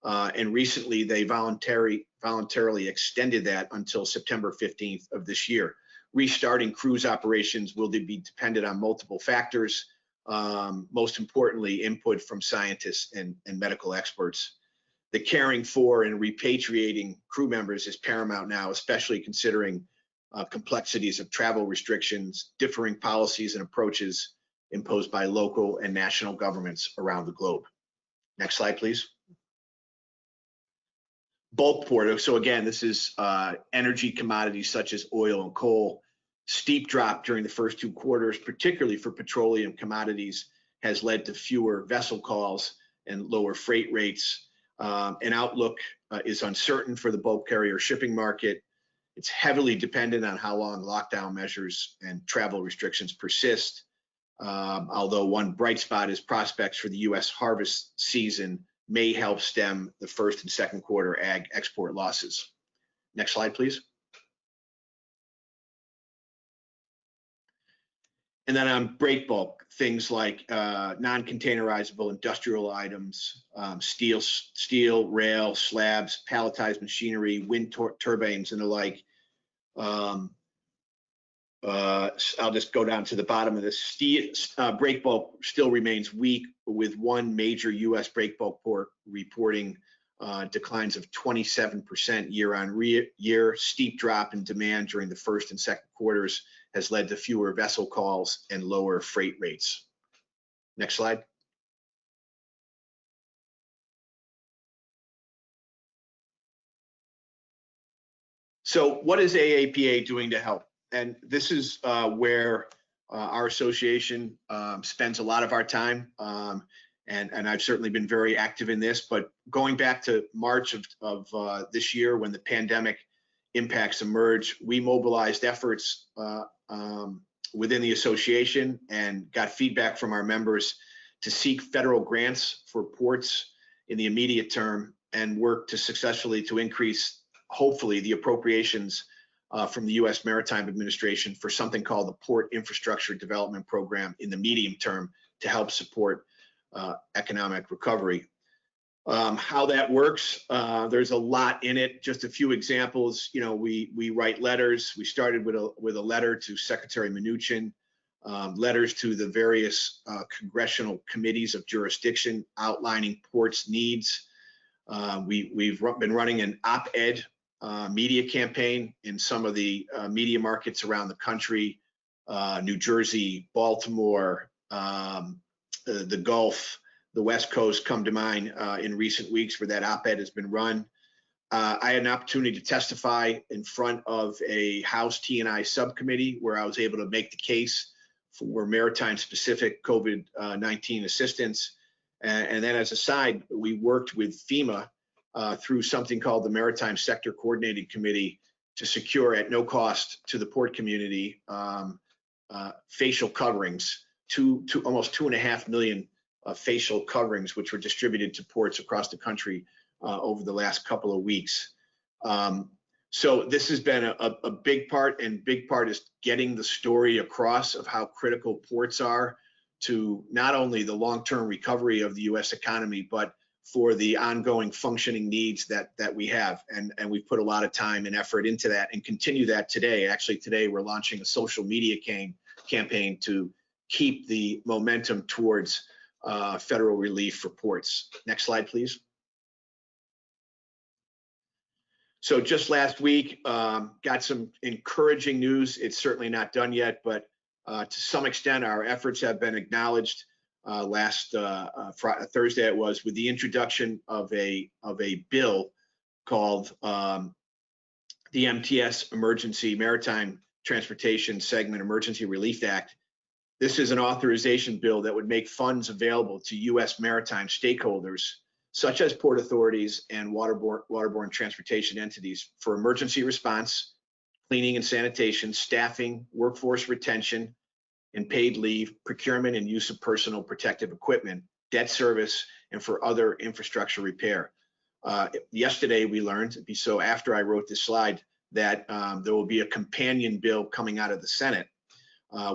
And recently they voluntarily extended that until September 15th of this year. Restarting cruise operations will be dependent on multiple factors, most importantly, input from scientists and medical experts. The caring for and repatriating crew members is paramount now, especially considering complexities of travel restrictions, differing policies and approaches imposed by local and national governments around the globe. Next slide, please. Bulk port. So again, this is energy commodities such as oil and coal. Steep drop during the first two quarters, particularly for petroleum commodities, has led to fewer vessel calls and lower freight rates. An outlook is uncertain for the bulk carrier shipping market. It's heavily dependent on how long lockdown measures and travel restrictions persist. Although one bright spot is prospects for the U.S. harvest season may help stem the first and second quarter ag export losses. Next slide, please. And then on break bulk, things like non-containerizable industrial items, steel, rail, slabs, palletized machinery, wind turbines, and the like. I'll just go down to the bottom of this. Steel break bulk still remains weak, with one major U.S. break bulk port reporting declines of 27% year-on-year. Steep drop in demand during the first and second quarters has led to fewer vessel calls and lower freight rates. Next slide. So what is AAPA doing to help? And this is where our association spends a lot of our time. And I've certainly been very active in this, but going back to March of this year, when the pandemic impacts emerged, we mobilized efforts within the association and got feedback from our members to seek federal grants for ports in the immediate term and work to successfully to increase, hopefully, the appropriations from the U.S. Maritime Administration for something called the Port Infrastructure Development Program in the medium term to help support economic recovery. How that works, there's a lot in it. Just a few examples. You know, we write letters. We started with a letter to Secretary Mnuchin, letters to the various congressional committees of jurisdiction outlining ports' needs. We've been running an op-ed media campaign in some of the media markets around the country, New Jersey, Baltimore, the Gulf, the West Coast come to mind in recent weeks where that op-ed has been run. I had an opportunity to testify in front of a House T&I subcommittee where I was able to make the case for maritime-specific COVID-19 assistance. And then as a side, we worked with FEMA through something called the Maritime Sector Coordinating Committee to secure at no cost to the port community facial coverings, almost 2.5 million facial coverings, which were distributed to ports across the country over the last couple of weeks. So this has been a big part, and big part is getting the story across of how critical ports are to not only the long-term recovery of the U.S. economy, but for the ongoing functioning needs that we have. And we've put a lot of time and effort into that and continue that today. Actually, today we're launching a social media campaign to keep the momentum towards federal relief for ports. Next slide, please. So just last week, got some encouraging news. It's certainly not done yet, but to some extent, our efforts have been acknowledged. Last Thursday it was, with the introduction of a bill called the MTS Emergency Maritime Transportation Segment Emergency Relief Act. This is an authorization bill that would make funds available to U.S. maritime stakeholders, such as port authorities and waterborne transportation entities, for emergency response, cleaning and sanitation, staffing, workforce retention, and paid leave, procurement and use of personal protective equipment, debt service, and for other infrastructure repair. Yesterday we learned, so after I wrote this slide, that there will be a companion bill coming out of the Senate,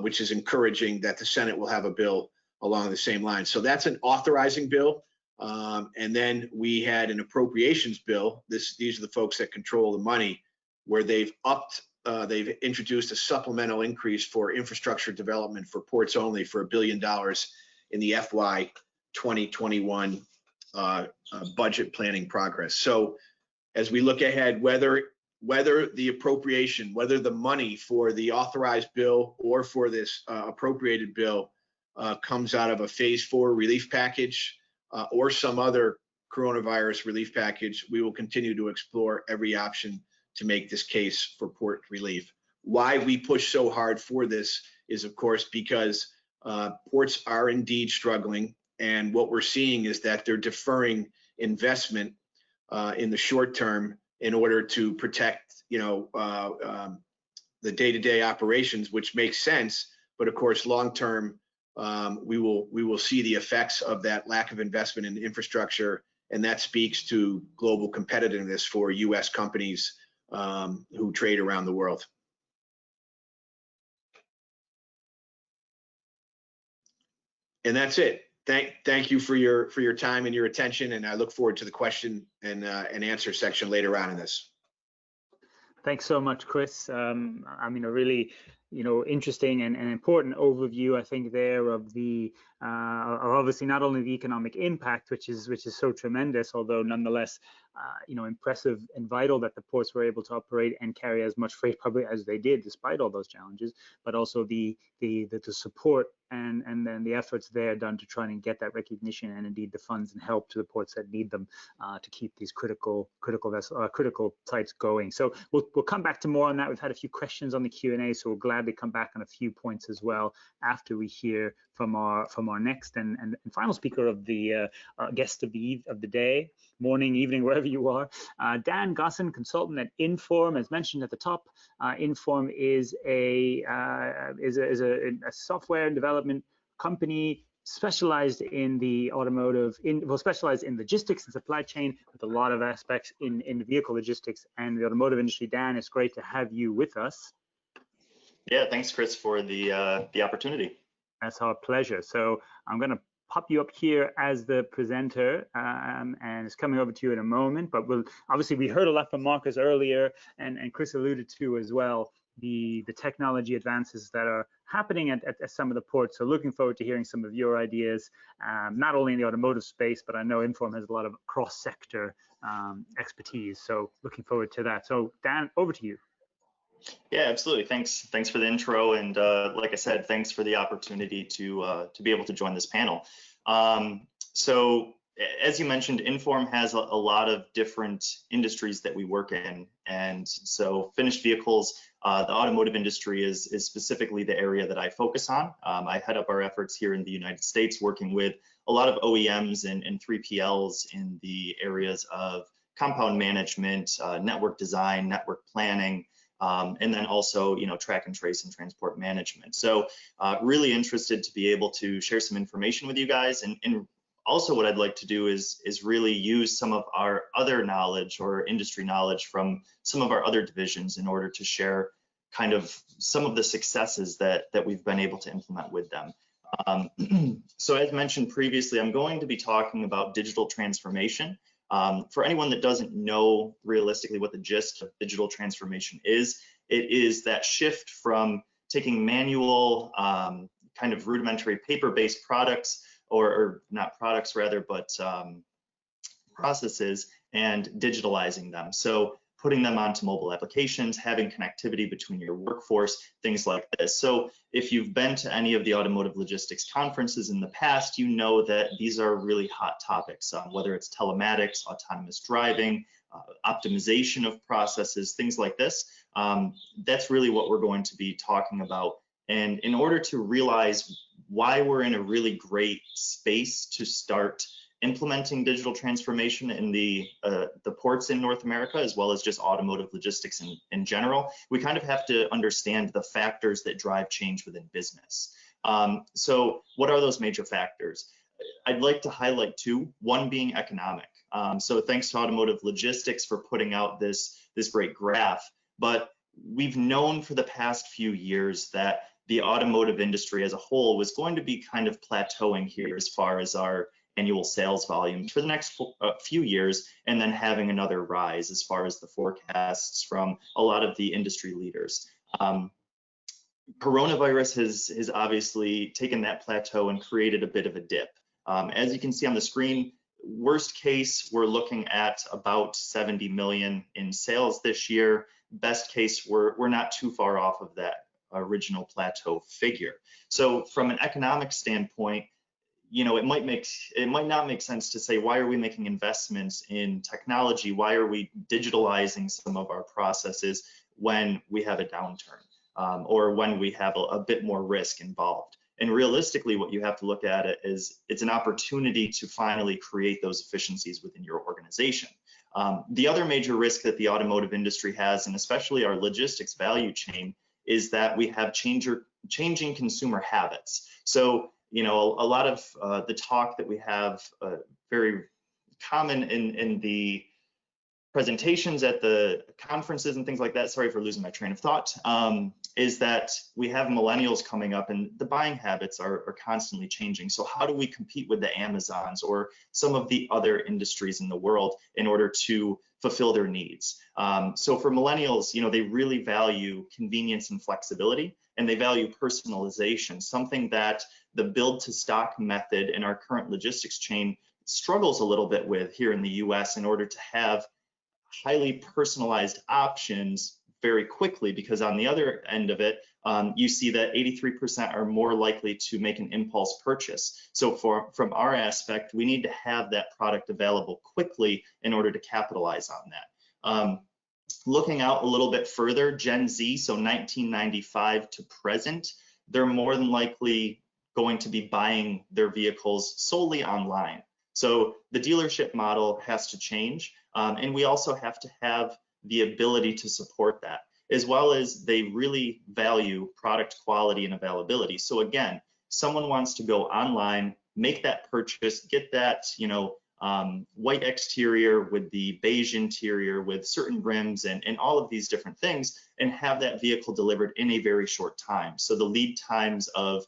which is encouraging that the Senate will have a bill along the same lines. So that's an authorizing bill. And then we had an appropriations bill. These are the folks that control the money, where they've introduced a supplemental increase for infrastructure development for ports only for $1 billion in the FY 2021 budget planning progress. So as we look ahead, whether the appropriation, whether the money for the authorized bill or for this appropriated bill comes out of a phase 4 relief package or some other coronavirus relief package, we will continue to explore every option to make this case for port relief. Why we push so hard for this is, of course, because ports are indeed struggling, and what we're seeing is that they're deferring investment in the short term in order to protect, the day-to-day operations, which makes sense. But of course, long term, we will see the effects of that lack of investment in infrastructure, and that speaks to global competitiveness for U.S. companies who trade around the world. And that's it. Thank you for your time and your attention, and I look forward to the question and answer section later on in this. Thanks so much, Chris. I mean, a really, interesting and important overview, I think, there of the obviously not only the economic impact, which is so tremendous, although nonetheless, impressive and vital that the ports were able to operate and carry as much freight probably as they did, despite all those challenges, but also the support and then the efforts there done to try and get that recognition and indeed the funds and help to the ports that need them to keep these critical sites going. So we'll come back to more on that. We've had a few questions on the Q&A, so we'll gladly come back on a few points as well after we hear from our next and final speaker of the guest of the day, morning, evening, wherever you are, Dan Gosson, consultant at Inform. As mentioned at the top, Inform is a software and development company specialized in the automotive, specialized in logistics and supply chain, with a lot of aspects in vehicle logistics and the automotive industry. Dan, it's great to have you with us. Yeah, thanks, Chris, for the opportunity. That's our pleasure. So I'm going to pop you up here as the presenter, and it's coming over to you in a moment. But obviously we heard a lot from Marcus earlier, and Chris alluded to as well the technology advances that are happening at some of the ports. So looking forward to hearing some of your ideas, not only in the automotive space, but I know Inform has a lot of cross-sector expertise. So looking forward to that. So Dan, over to you. Yeah, absolutely. Thanks for the intro, and like I said, thanks for the opportunity to be able to join this panel. So as you mentioned, Inform has a lot of different industries that we work in, and so finished vehicles, the automotive industry is specifically the area that I focus on. I head up our efforts here in the United States, working with a lot of OEMs and 3PLs in the areas of compound management, network design, network planning, and then also, track and trace and transport management. So really interested to be able to share some information with you guys. And also what I'd like to do is really use some of our other knowledge or industry knowledge from some of our other divisions in order to share kind of some of the successes that we've been able to implement with them. So as mentioned previously, I'm going to be talking about digital transformation. For anyone that doesn't know realistically what the gist of digital transformation is, it is that shift from taking manual, kind of rudimentary paper-based products, or not products rather, but processes, and digitalizing them. So putting them onto mobile applications, having connectivity between your workforce, things like this. So if you've been to any of the automotive logistics conferences in the past, you know that these are really hot topics, whether it's telematics, autonomous driving, optimization of processes, things like this. That's really what we're going to be talking about. And in order to realize why we're in a really great space to start implementing digital transformation in the ports in North America, as well as just automotive logistics in general, we kind of have to understand the factors that drive change within business. So what are those major factors? I'd like to highlight two, one being economic. So thanks to automotive logistics for putting out this great graph, but we've known for the past few years that the automotive industry as a whole was going to be kind of plateauing here as far as our annual sales volume for the next few years, and then having another rise as far as the forecasts from a lot of the industry leaders. Coronavirus has obviously taken that plateau and created a bit of a dip. As you can see on the screen, worst case, we're looking at about 70 million in sales this year. Best case, we're not too far off of that original plateau figure. So from an economic standpoint, it might not make sense to say, why are we making investments in technology? Why are we digitalizing some of our processes when we have a downturn, or when we have a bit more risk involved? And realistically, what you have to look at it is it's an opportunity to finally create those efficiencies within your organization. The other major risk that the automotive industry has, and especially our logistics value chain, is that we have changing consumer habits. So a lot of the talk that we have, very common in the presentations at the conferences and things like that, sorry for losing my train of thought, is that we have millennials coming up and the buying habits are constantly changing. So how do we compete with the Amazons or some of the other industries in the world in order to fulfill their needs? So for millennials, they really value convenience and flexibility, and they value personalization, something that the build to stock method in our current logistics chain struggles a little bit with here in the US in order to have highly personalized options very quickly, because on the other end of it, you see that 83% are more likely to make an impulse purchase. So from our aspect, we need to have that product available quickly in order to capitalize on that. Looking out a little bit further, Gen Z, so 1995 to present, they're more than likely going to be buying their vehicles solely online. So the dealership model has to change, and we also have to have the ability to support that, as well as they really value product quality and availability. So again, someone wants to go online, make that purchase, get that white exterior with the beige interior with certain rims and all of these different things, and have that vehicle delivered in a very short time. So the lead times of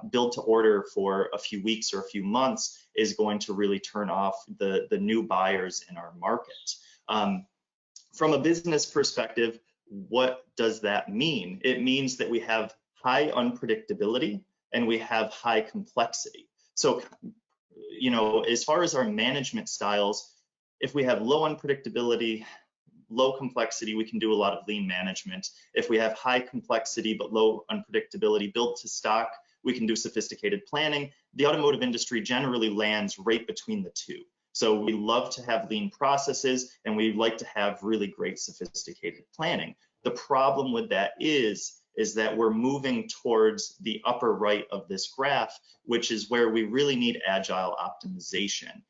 build to order for a few weeks or a few months is going to really turn off the new buyers in our market. From a business perspective, what does that mean? It means that we have high unpredictability and we have high complexity. So, as far as our management styles, if we have low unpredictability, low complexity, we can do a lot of lean management. If we have high complexity but low unpredictability, build to stock, we can do sophisticated planning. The automotive industry generally lands right between the two. So we love to have lean processes and we like to have really great sophisticated planning. The problem with that is that we're moving towards the upper right of this graph, which is where we really need agile optimization.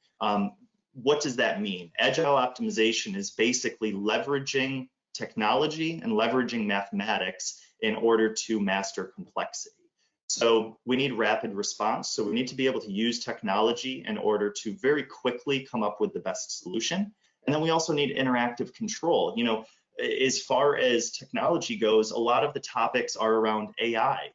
What does that mean? Agile optimization is basically leveraging technology and leveraging mathematics in order to master complexity. So we need rapid response. So we need to be able to use technology in order to very quickly come up with the best solution. And then we also need interactive control. As far as technology goes, a lot of the topics are around AI.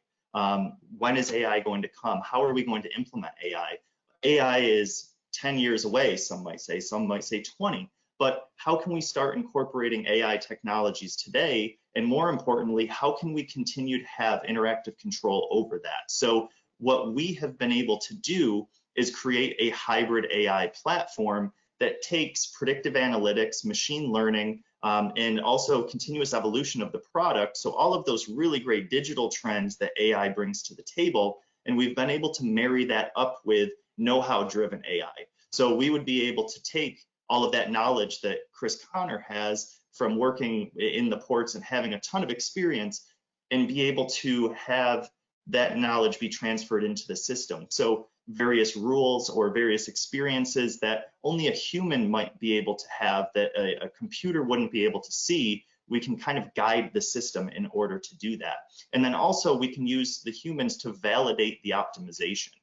When is AI going to come? How are we going to implement AI? AI is 10 years away, some might say 20. But how can we start incorporating AI technologies today? And more importantly, how can we continue to have interactive control over that? So what we have been able to do is create a hybrid AI platform that takes predictive analytics, machine learning, and also continuous evolution of the product. So all of those really great digital trends that AI brings to the table, and we've been able to marry that up with know-how driven AI. So we would be able to take all of that knowledge that Chris Connor has from working in the ports and having a ton of experience, and be able to have that knowledge be transferred into the system. So various rules or various experiences that only a human might be able to have, that a computer wouldn't be able to see, we can kind of guide the system in order to do that. And then also we can use the humans to validate the optimization.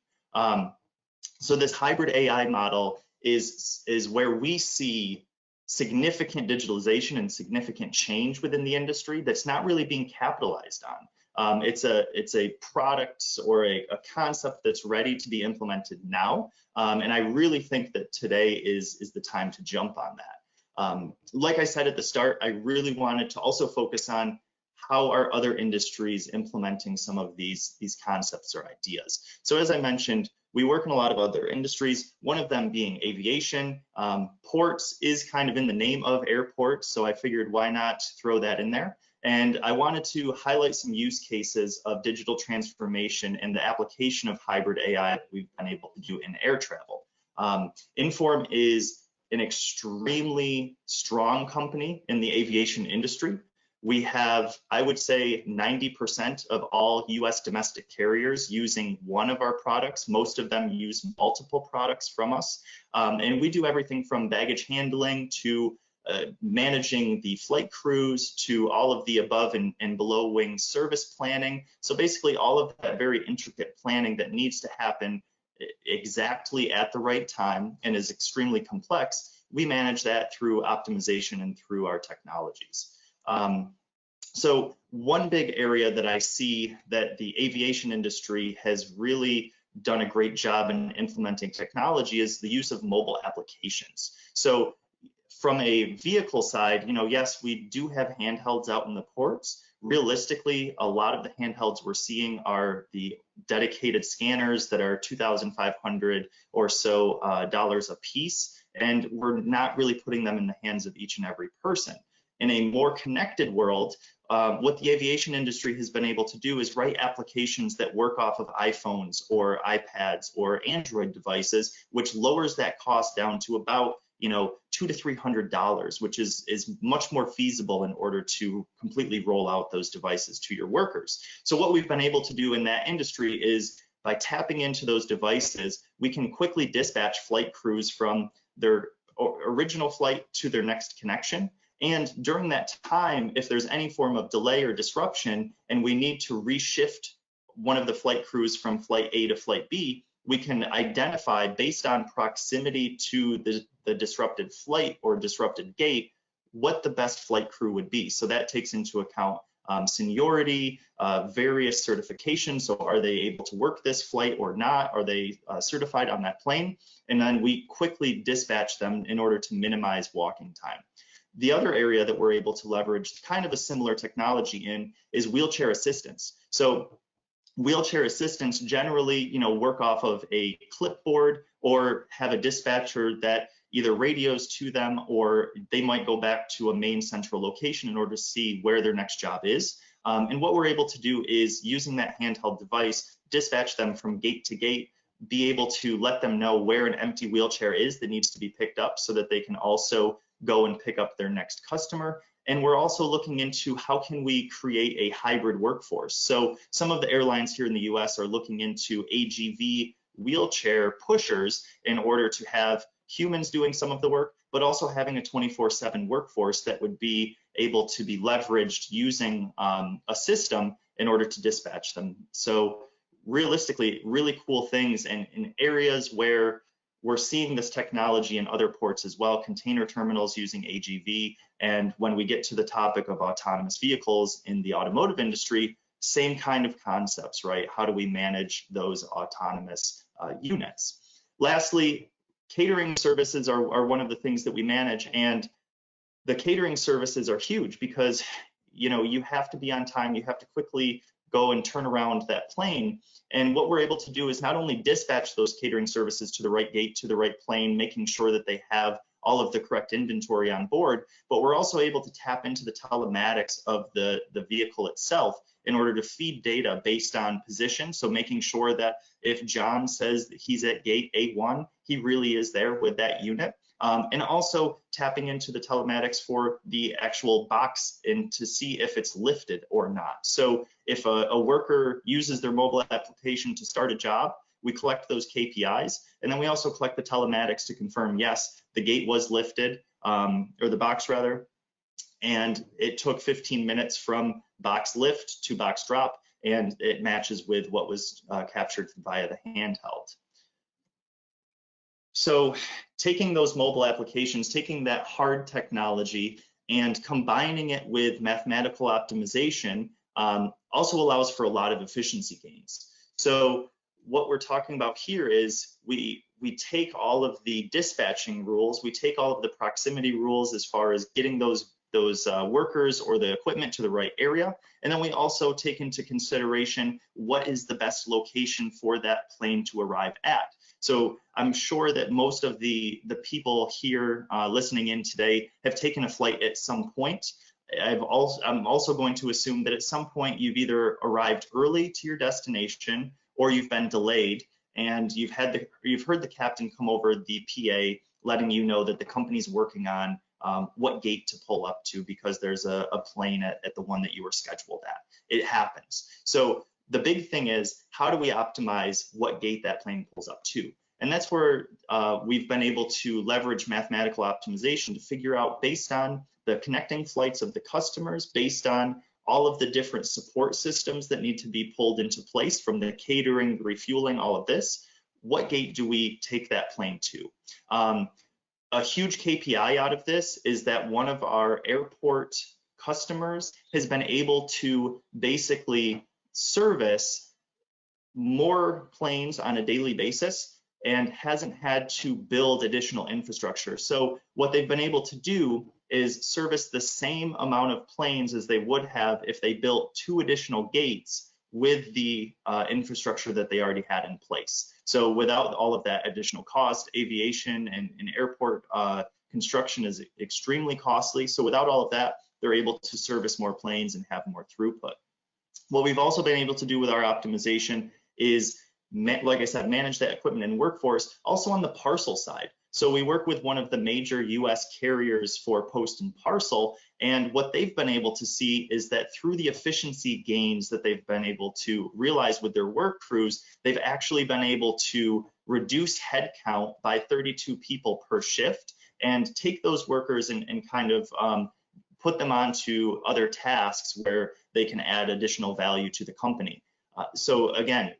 So this hybrid AI model is where we see significant digitalization and significant change within the industry that's not really being capitalized on. It's a product or a concept that's ready to be implemented now, and I really think that today is the time to jump on that. Like I said at the start, I really wanted to also focus on how are other industries implementing some of these concepts or ideas. So as I mentioned, we work in a lot of other industries, one of them being aviation. Ports is kind of in the name of airports, so I figured why not throw that in there. And I wanted to highlight some use cases of digital transformation and the application of hybrid AI that we've been able to do in air travel. Inform is an extremely strong company in the aviation industry. We have, I would say, 90% of all US domestic carriers using one of our products. Most of them use multiple products from us. And we do everything from baggage handling to managing the flight crews to all of the above and below wing service planning. So basically all of that very intricate planning that needs to happen exactly at the right time and is extremely complex, we manage that through optimization and through our technologies. So one big area that I see that the aviation industry has really done a great job in implementing technology is the use of mobile applications. So from a vehicle side, yes, we do have handhelds out in the ports. Realistically, a lot of the handhelds we're seeing are the dedicated scanners that are $2,500 or so dollars a piece, and we're not really putting them in the hands of each and every person. In a more connected world, what the aviation industry has been able to do is write applications that work off of iPhones or iPads or Android devices, which lowers that cost down to about $200 to $300, which is much more feasible in order to completely roll out those devices to your workers. So what we've been able to do in that industry is by tapping into those devices, we can quickly dispatch flight crews from their original flight to their next connection. And during that time, if there's any form of delay or disruption, and we need to reshift one of the flight crews from flight A to flight B, we can identify based on proximity to the disrupted flight or disrupted gate, what the best flight crew would be. So that takes into account seniority, various certifications. So are they able to work this flight or not? Are they certified on that plane? And then we quickly dispatch them in order to minimize walking time. The other area that we're able to leverage kind of a similar technology in is wheelchair assistance. So wheelchair assistants generally, work off of a clipboard or have a dispatcher that either radios to them, or they might go back to a main central location in order to see where their next job is. And what we're able to do is, using that handheld device, dispatch them from gate to gate, be able to let them know where an empty wheelchair is that needs to be picked up so that they can also go and pick up their next customer. And we're also looking into how can we create a hybrid workforce. So some of the airlines here in the US are looking into AGV wheelchair pushers in order to have humans doing some of the work, but also having a 24/7 workforce that would be able to be leveraged using a system in order to dispatch them. So realistically, really cool things, and in areas where we're seeing this technology in other ports as well, container terminals using AGV. And when we get to the topic of autonomous vehicles in the automotive industry, same kind of concepts, right? How do we manage those autonomous units? Lastly, catering services are one of the things that we manage, and the catering services are huge because you have to be on time, you have to quickly go and turn around that plane. And what we're able to do is not only dispatch those catering services to the right gate, to the right plane, making sure that they have all of the correct inventory on board, but we're also able to tap into the telematics of the vehicle itself in order to feed data based on position. So making sure that if John says that he's at gate A1, he really is there with that unit. And also tapping into the telematics for the actual box and to see if it's lifted or not. So if a worker uses their mobile application to start a job, we collect those KPIs, and then we also collect the telematics to confirm, yes, the gate was lifted, or the box rather, and it took 15 minutes from box lift to box drop, and it matches with what was captured via the handheld. So taking those mobile applications, taking that hard technology and combining it with mathematical optimization also allows for a lot of efficiency gains. So what we're talking about here is we take all of the dispatching rules, we take all of the proximity rules as far as getting those workers or the equipment to the right area, and then we also take into consideration what is the best location for that plane to arrive at. So I'm sure that most of the people here listening in today have taken a flight at some point. I'm also going to assume that at some point you've either arrived early to your destination or you've been delayed, and you've heard the captain come over the PA letting you know that the company's working on what gate to pull up to because there's a plane at the one that you were scheduled at. It happens. So the big thing is, how do we optimize what gate that plane pulls up to? And that's where we've been able to leverage mathematical optimization to figure out, based on the connecting flights of the customers, based on all of the different support systems that need to be pulled into place, from the catering, the refueling, all of this, what gate do we take that plane to? a huge KPI out of this is that one of our airport customers has been able to basically service more planes on a daily basis and hasn't had to build additional infrastructure. So what they've been able to do is service the same amount of planes as they would have if they built 2 additional gates with the infrastructure that they already had in place. So without all of that additional cost, aviation and airport construction is extremely costly. So without all of that, they're able to service more planes and have more throughput. What we've also been able to do with our optimization is, like I said, manage that equipment and workforce also on the parcel side. So we work with one of the major US carriers for post and parcel, and what they've been able to see is that through the efficiency gains that they've been able to realize with their work crews, they've actually been able to reduce headcount by 32 people per shift and take those workers and kind of put them onto other tasks where they can add additional value to the company. So again,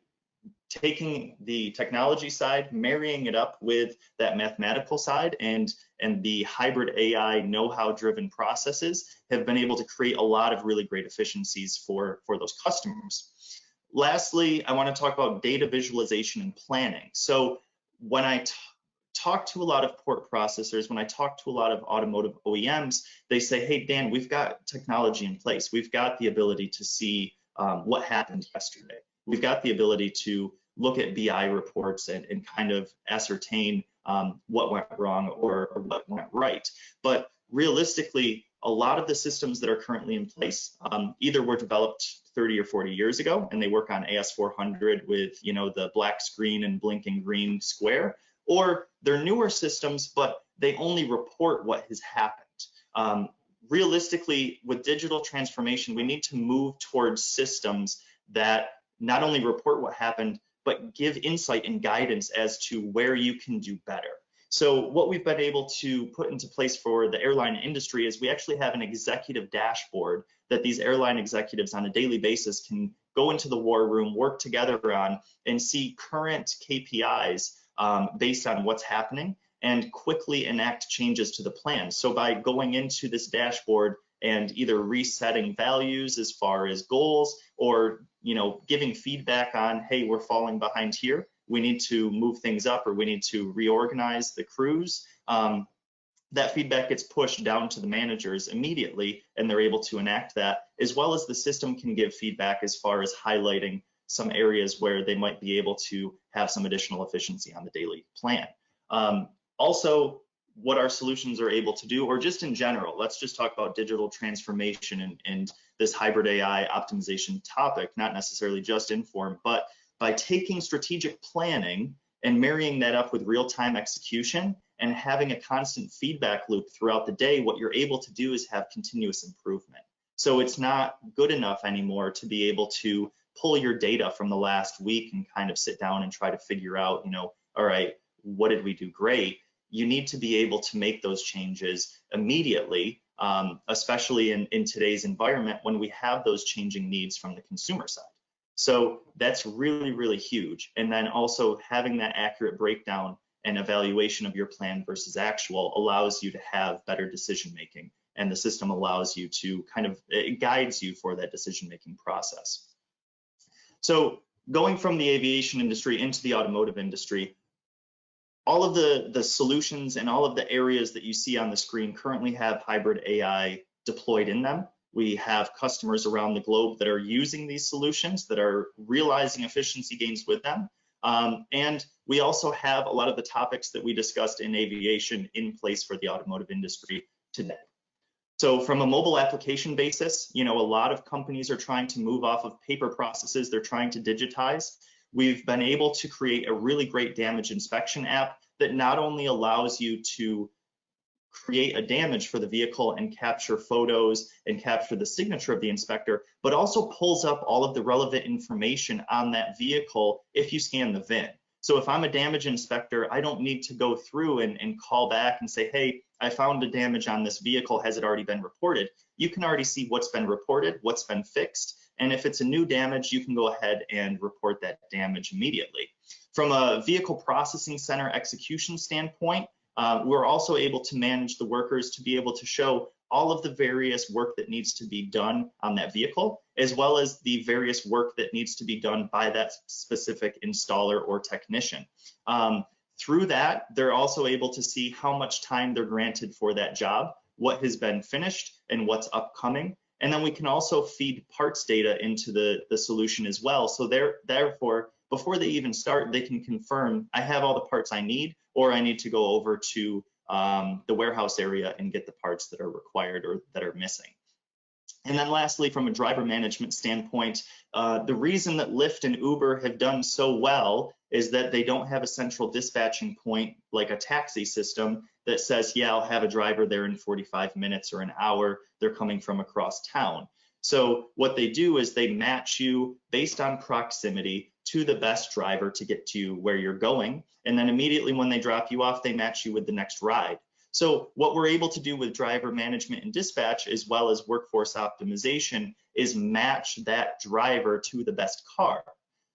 taking the technology side, marrying it up with that mathematical side and the hybrid AI know-how driven processes have been able to create a lot of really great efficiencies for those customers. Lastly, I want to talk about data visualization and planning. So when I talk to a lot of port processors, when I talk to a lot of automotive OEMs, they say, hey, Dan, we've got technology in place. We've got the ability to see what happened yesterday. We've got the ability to look at BI reports and kind of ascertain what went wrong or what went right. But realistically, a lot of the systems that are currently in place either were developed 30 or 40 years ago and they work on AS400 with, you know, the black screen and blinking green square, or they're newer systems, but they only report what has happened. Realistically, with digital transformation, we need to move towards systems that not only report what happened, but give insight and guidance as to where you can do better. So what we've been able to put into place for the airline industry is we actually have an executive dashboard that these airline executives on a daily basis can go into the war room, work together on, and see current KPIs based on what's happening and quickly enact changes to the plan. So by going into this dashboard and either resetting values as far as goals or, you know, giving feedback on, hey, we're falling behind here, we need to move things up or we need to reorganize the crews, that feedback gets pushed down to the managers immediately and they're able to enact that, as well as the system can give feedback as far as highlighting some areas where they might be able to have some additional efficiency on the daily plan. Also, what our solutions are able to do, or just in general, let's just talk about digital transformation and this hybrid AI optimization topic, not necessarily just Inform, but by taking strategic planning and marrying that up with real-time execution and having a constant feedback loop throughout the day, what you're able to do is have continuous improvement. So it's not good enough anymore to be able to pull your data from the last week and kind of sit down and try to figure out, you know, all right, what did we do great? You need to be able to make those changes immediately, especially in today's environment when we have those changing needs from the consumer side. So that's really, really huge. And then also having that accurate breakdown and evaluation of your plan versus actual allows you to have better decision making. And the system allows you to kind of, it guides you for that decision making process. So going from the aviation industry into the automotive industry, all of the solutions and all of the areas that you see on the screen currently have hybrid AI deployed in them. We have customers around the globe that are using these solutions, that are realizing efficiency gains with them. And we also have a lot of the topics that we discussed in aviation in place for the automotive industry today. So from a mobile application basis, you know, a lot of companies are trying to move off of paper processes. They're trying to digitize. We've been able to create a really great damage inspection app that not only allows you to create a damage for the vehicle and capture photos and capture the signature of the inspector, but also pulls up all of the relevant information on that vehicle if you scan the VIN. So if I'm a damage inspector, I don't need to go through and call back and say, hey, I found a damage on this vehicle, has it already been reported? You can already see what's been reported, what's been fixed, and if it's a new damage, you can go ahead and report that damage immediately. From a vehicle processing center execution standpoint, we're also able to manage the workers to be able to show all of the various work that needs to be done on that vehicle, as well as the various work that needs to be done by that specific installer or technician. Through that, they're also able to see how much time they're granted for that job, what has been finished, and what's upcoming. And then we can also feed parts data into the solution as well. So therefore, before they even start, they can confirm, I have all the parts I need, or I need to go over to the warehouse area and get the parts that are required or that are missing. And then lastly, from a driver management standpoint, the reason that Lyft and Uber have done so well is that they don't have a central dispatching point like a taxi system that says, yeah, I'll have a driver there in 45 minutes or an hour. They're coming from across town. So what they do is they match you based on proximity to the best driver to get to where you're going. And then immediately when they drop you off, they match you with the next ride. So what we're able to do with driver management and dispatch, as well as workforce optimization, is match that driver to the best car.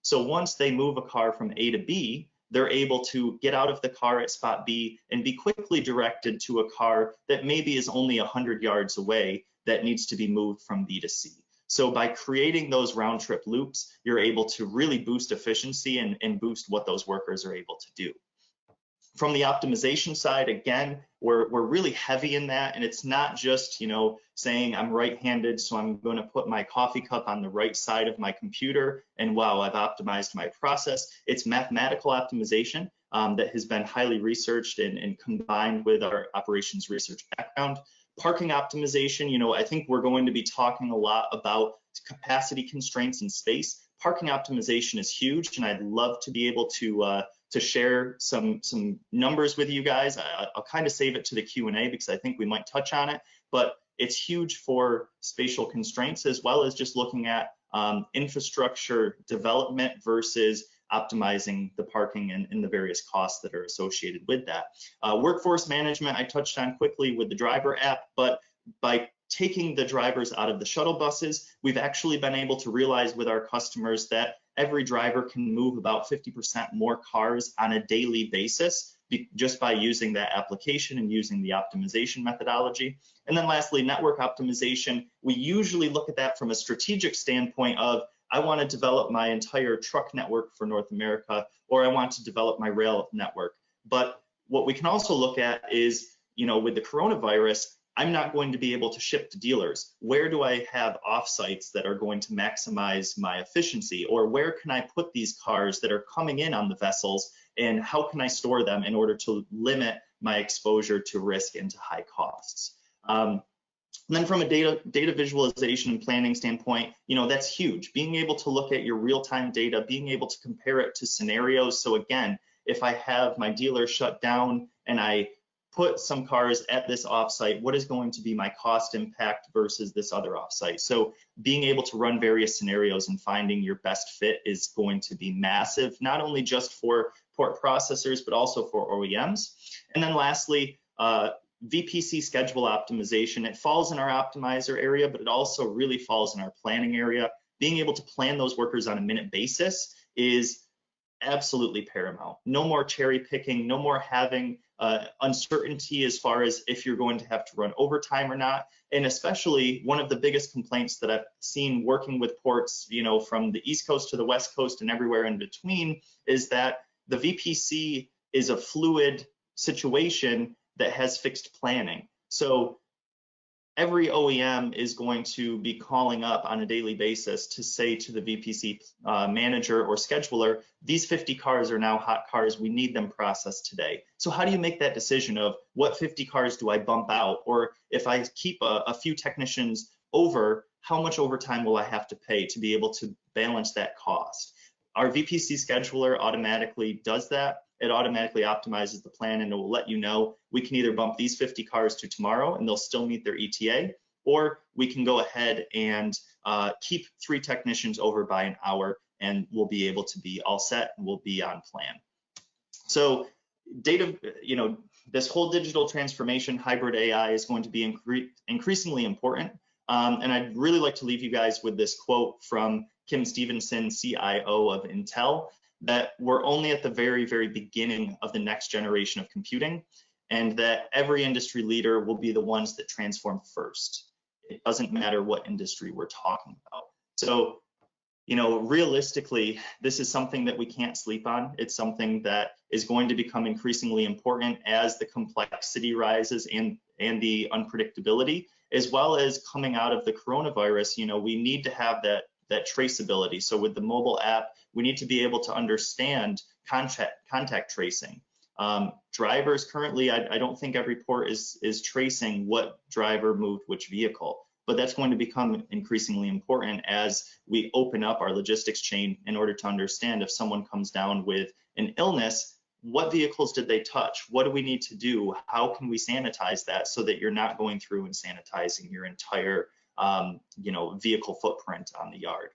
So once they move a car from A to B, they're able to get out of the car at spot B and be quickly directed to a car that maybe is only 100 yards away that needs to be moved from B to C. So by creating those round trip loops, you're able to really boost efficiency and boost what those workers are able to do. From the optimization side, again, we're really heavy in that, and it's not just, you know, saying I'm right-handed, so I'm going to put my coffee cup on the right side of my computer, and wow, I've optimized my process. It's mathematical optimization that has been highly researched and combined with our operations research background. Parking optimization, you know, I think we're going to be talking a lot about capacity constraints in space. Parking optimization is huge, and I'd love to be able to share some numbers with you guys. I'll kind of save it to the Q&A because I think we might touch on it, but it's huge for spatial constraints, as well as just looking at infrastructure development versus optimizing the parking and the various costs that are associated with that. Workforce management, I touched on quickly with the driver app, but by taking the drivers out of the shuttle buses, we've actually been able to realize with our customers that every driver can move about 50% more cars on a daily basis just by using that application and using the optimization methodology. And then lastly, network optimization. We usually look at that from a strategic standpoint of, I want to develop my entire truck network for North America, or I want to develop my rail network. But what we can also look at is, you know, with the coronavirus, I'm not going to be able to ship to dealers. Where do I have offsites that are going to maximize my efficiency? Or where can I put these cars that are coming in on the vessels, and how can I store them in order to limit my exposure to risk and to high costs? And then from a data visualization and planning standpoint, you know, that's huge. Being able to look at your real-time data, being able to compare it to scenarios. So again, if I have my dealer shut down and I put some cars at this offsite, what is going to be my cost impact versus this other offsite? So being able to run various scenarios and finding your best fit is going to be massive, not only just for port processors, but also for OEMs. And then lastly, VPC schedule optimization. It falls in our optimizer area, but it also really falls in our planning area. Being able to plan those workers on a minute basis is absolutely paramount. No more cherry picking, no more having uncertainty as far as if you're going to have to run overtime or not. And especially one of the biggest complaints that I've seen working with ports, you know, from the East Coast to the West Coast and everywhere in between, is that the VPC is a fluid situation that has fixed planning. So every OEM is going to be calling up on a daily basis to say to the VPC manager or scheduler, these 50 cars are now hot cars, we need them processed today. So how do you make that decision of what 50 cars do I bump out? Or if I keep a few technicians over, how much overtime will I have to pay to be able to balance that cost? Our VPC scheduler automatically does that. It automatically optimizes the plan, and it will let you know we can either bump these 50 cars to tomorrow and they'll still meet their ETA, or we can go ahead and keep 3 technicians over by an hour and we'll be able to be all set and we'll be on plan. So data, you know, this whole digital transformation, hybrid AI is going to be increasingly important. And I'd really like to leave you guys with this quote from Kim Stevenson, CIO of Intel, that we're only at the very, very beginning of the next generation of computing. and that every industry leader will be the ones that transform first. It doesn't matter what industry we're talking about. So, you know, realistically, this is something that we can't sleep on. It's something that is going to become increasingly important as the complexity rises and the unpredictability, as well as coming out of the coronavirus. You know, we need to have that traceability. So with the mobile app, we need to be able to understand contact tracing. Drivers currently, I don't think every port is tracing what driver moved which vehicle, but that's going to become increasingly important as we open up our logistics chain in order to understand if someone comes down with an illness, what vehicles did they touch? What do we need to do? How can we sanitize that so that you're not going through and sanitizing your entire you know, vehicle footprint on the yard?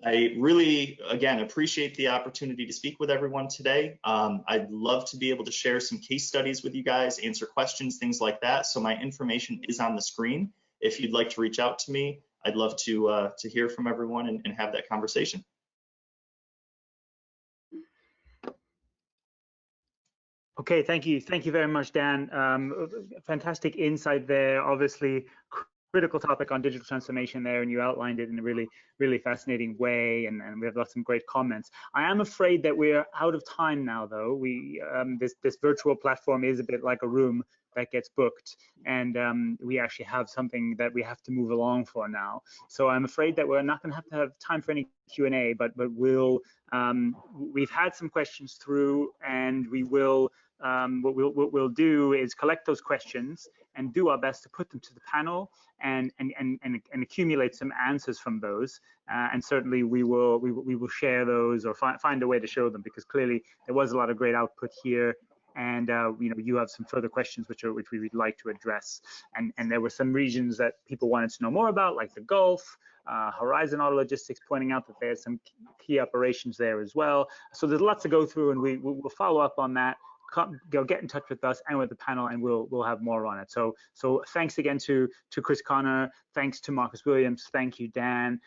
I really, again, appreciate the opportunity to speak with everyone today. I'd love to be able to share some case studies with you guys, answer questions, things like that. So my information is on the screen. If you'd like to reach out to me, I'd love to hear from everyone and have that conversation. Okay, thank you very much, Dan. Fantastic insight there. Obviously, critical topic on digital transformation there, and you outlined it in a really fascinating way, and we have lots of great comments. I am afraid that we're out of time now, though. We this virtual platform is a bit like a room that gets booked, and we actually have something that we have to move along for now. So I'm afraid that we're not going to have time for any Q&A, but we've had some questions through, and we will. What we'll do is collect those questions and do our best to put them to the panel and accumulate some answers from those. And certainly we will share those or find a way to show them, because clearly there was a lot of great output here. And you know, you have some further questions which we would like to address. And there were some regions that people wanted to know more about, like the Gulf. Horizon Auto Logistics pointing out that there's some key operations there as well. So there's lots to go through, and we'll follow up on that. Get in touch with us and with the panel, and we'll have more on it. So thanks again to Chris Connor, thanks to Marcus Williams, thank you, Dan,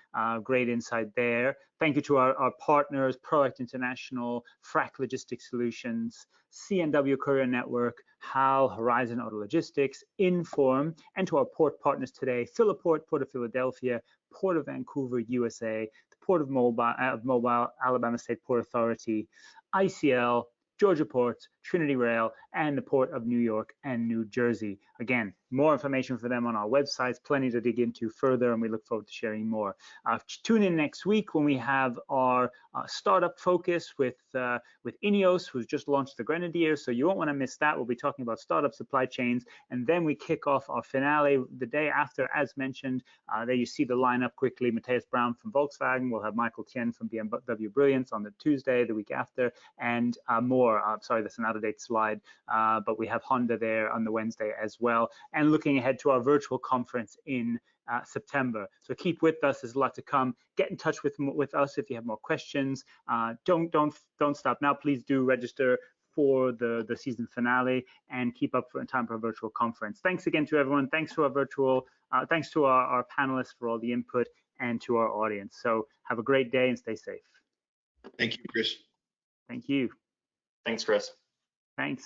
great insight there. Thank you to our partners, Proact International, Frac Logistics Solutions, CNW Courier Network, HAL, Horizon Auto Logistics, Inform, and to our port partners today, Philiport, Port of Philadelphia, Port of Vancouver, USA, the Port of Mobile, Alabama State Port Authority, ICL, Georgia Ports, Trinity Rail, and the Port of New York and New Jersey. Again, more information for them on our websites, plenty to dig into further, and we look forward to sharing more. Tune in next week when we have our startup focus with Ineos, who's just launched the Grenadier, so you won't want to miss that. We'll be talking about startup supply chains, and then we kick off our finale the day after, as mentioned. There you see the lineup quickly. Matthias Brown from Volkswagen, we'll have Michael Tien from BMW Brilliance on the Tuesday, the week after, and more. Sorry, that's an out-of-date slide, but we have Honda there on the Wednesday as well, and looking ahead to our virtual conference in September. So keep with us, there's a lot to come. Get in touch with us if you have more questions. Don't stop now. Please do register for the season finale and keep up in time for a virtual conference. Thanks again to everyone. Thanks to our panelists for all the input, and to our audience. So have a great day and stay safe. Thank you, Chris. Thank you. Thanks, Chris. Thanks.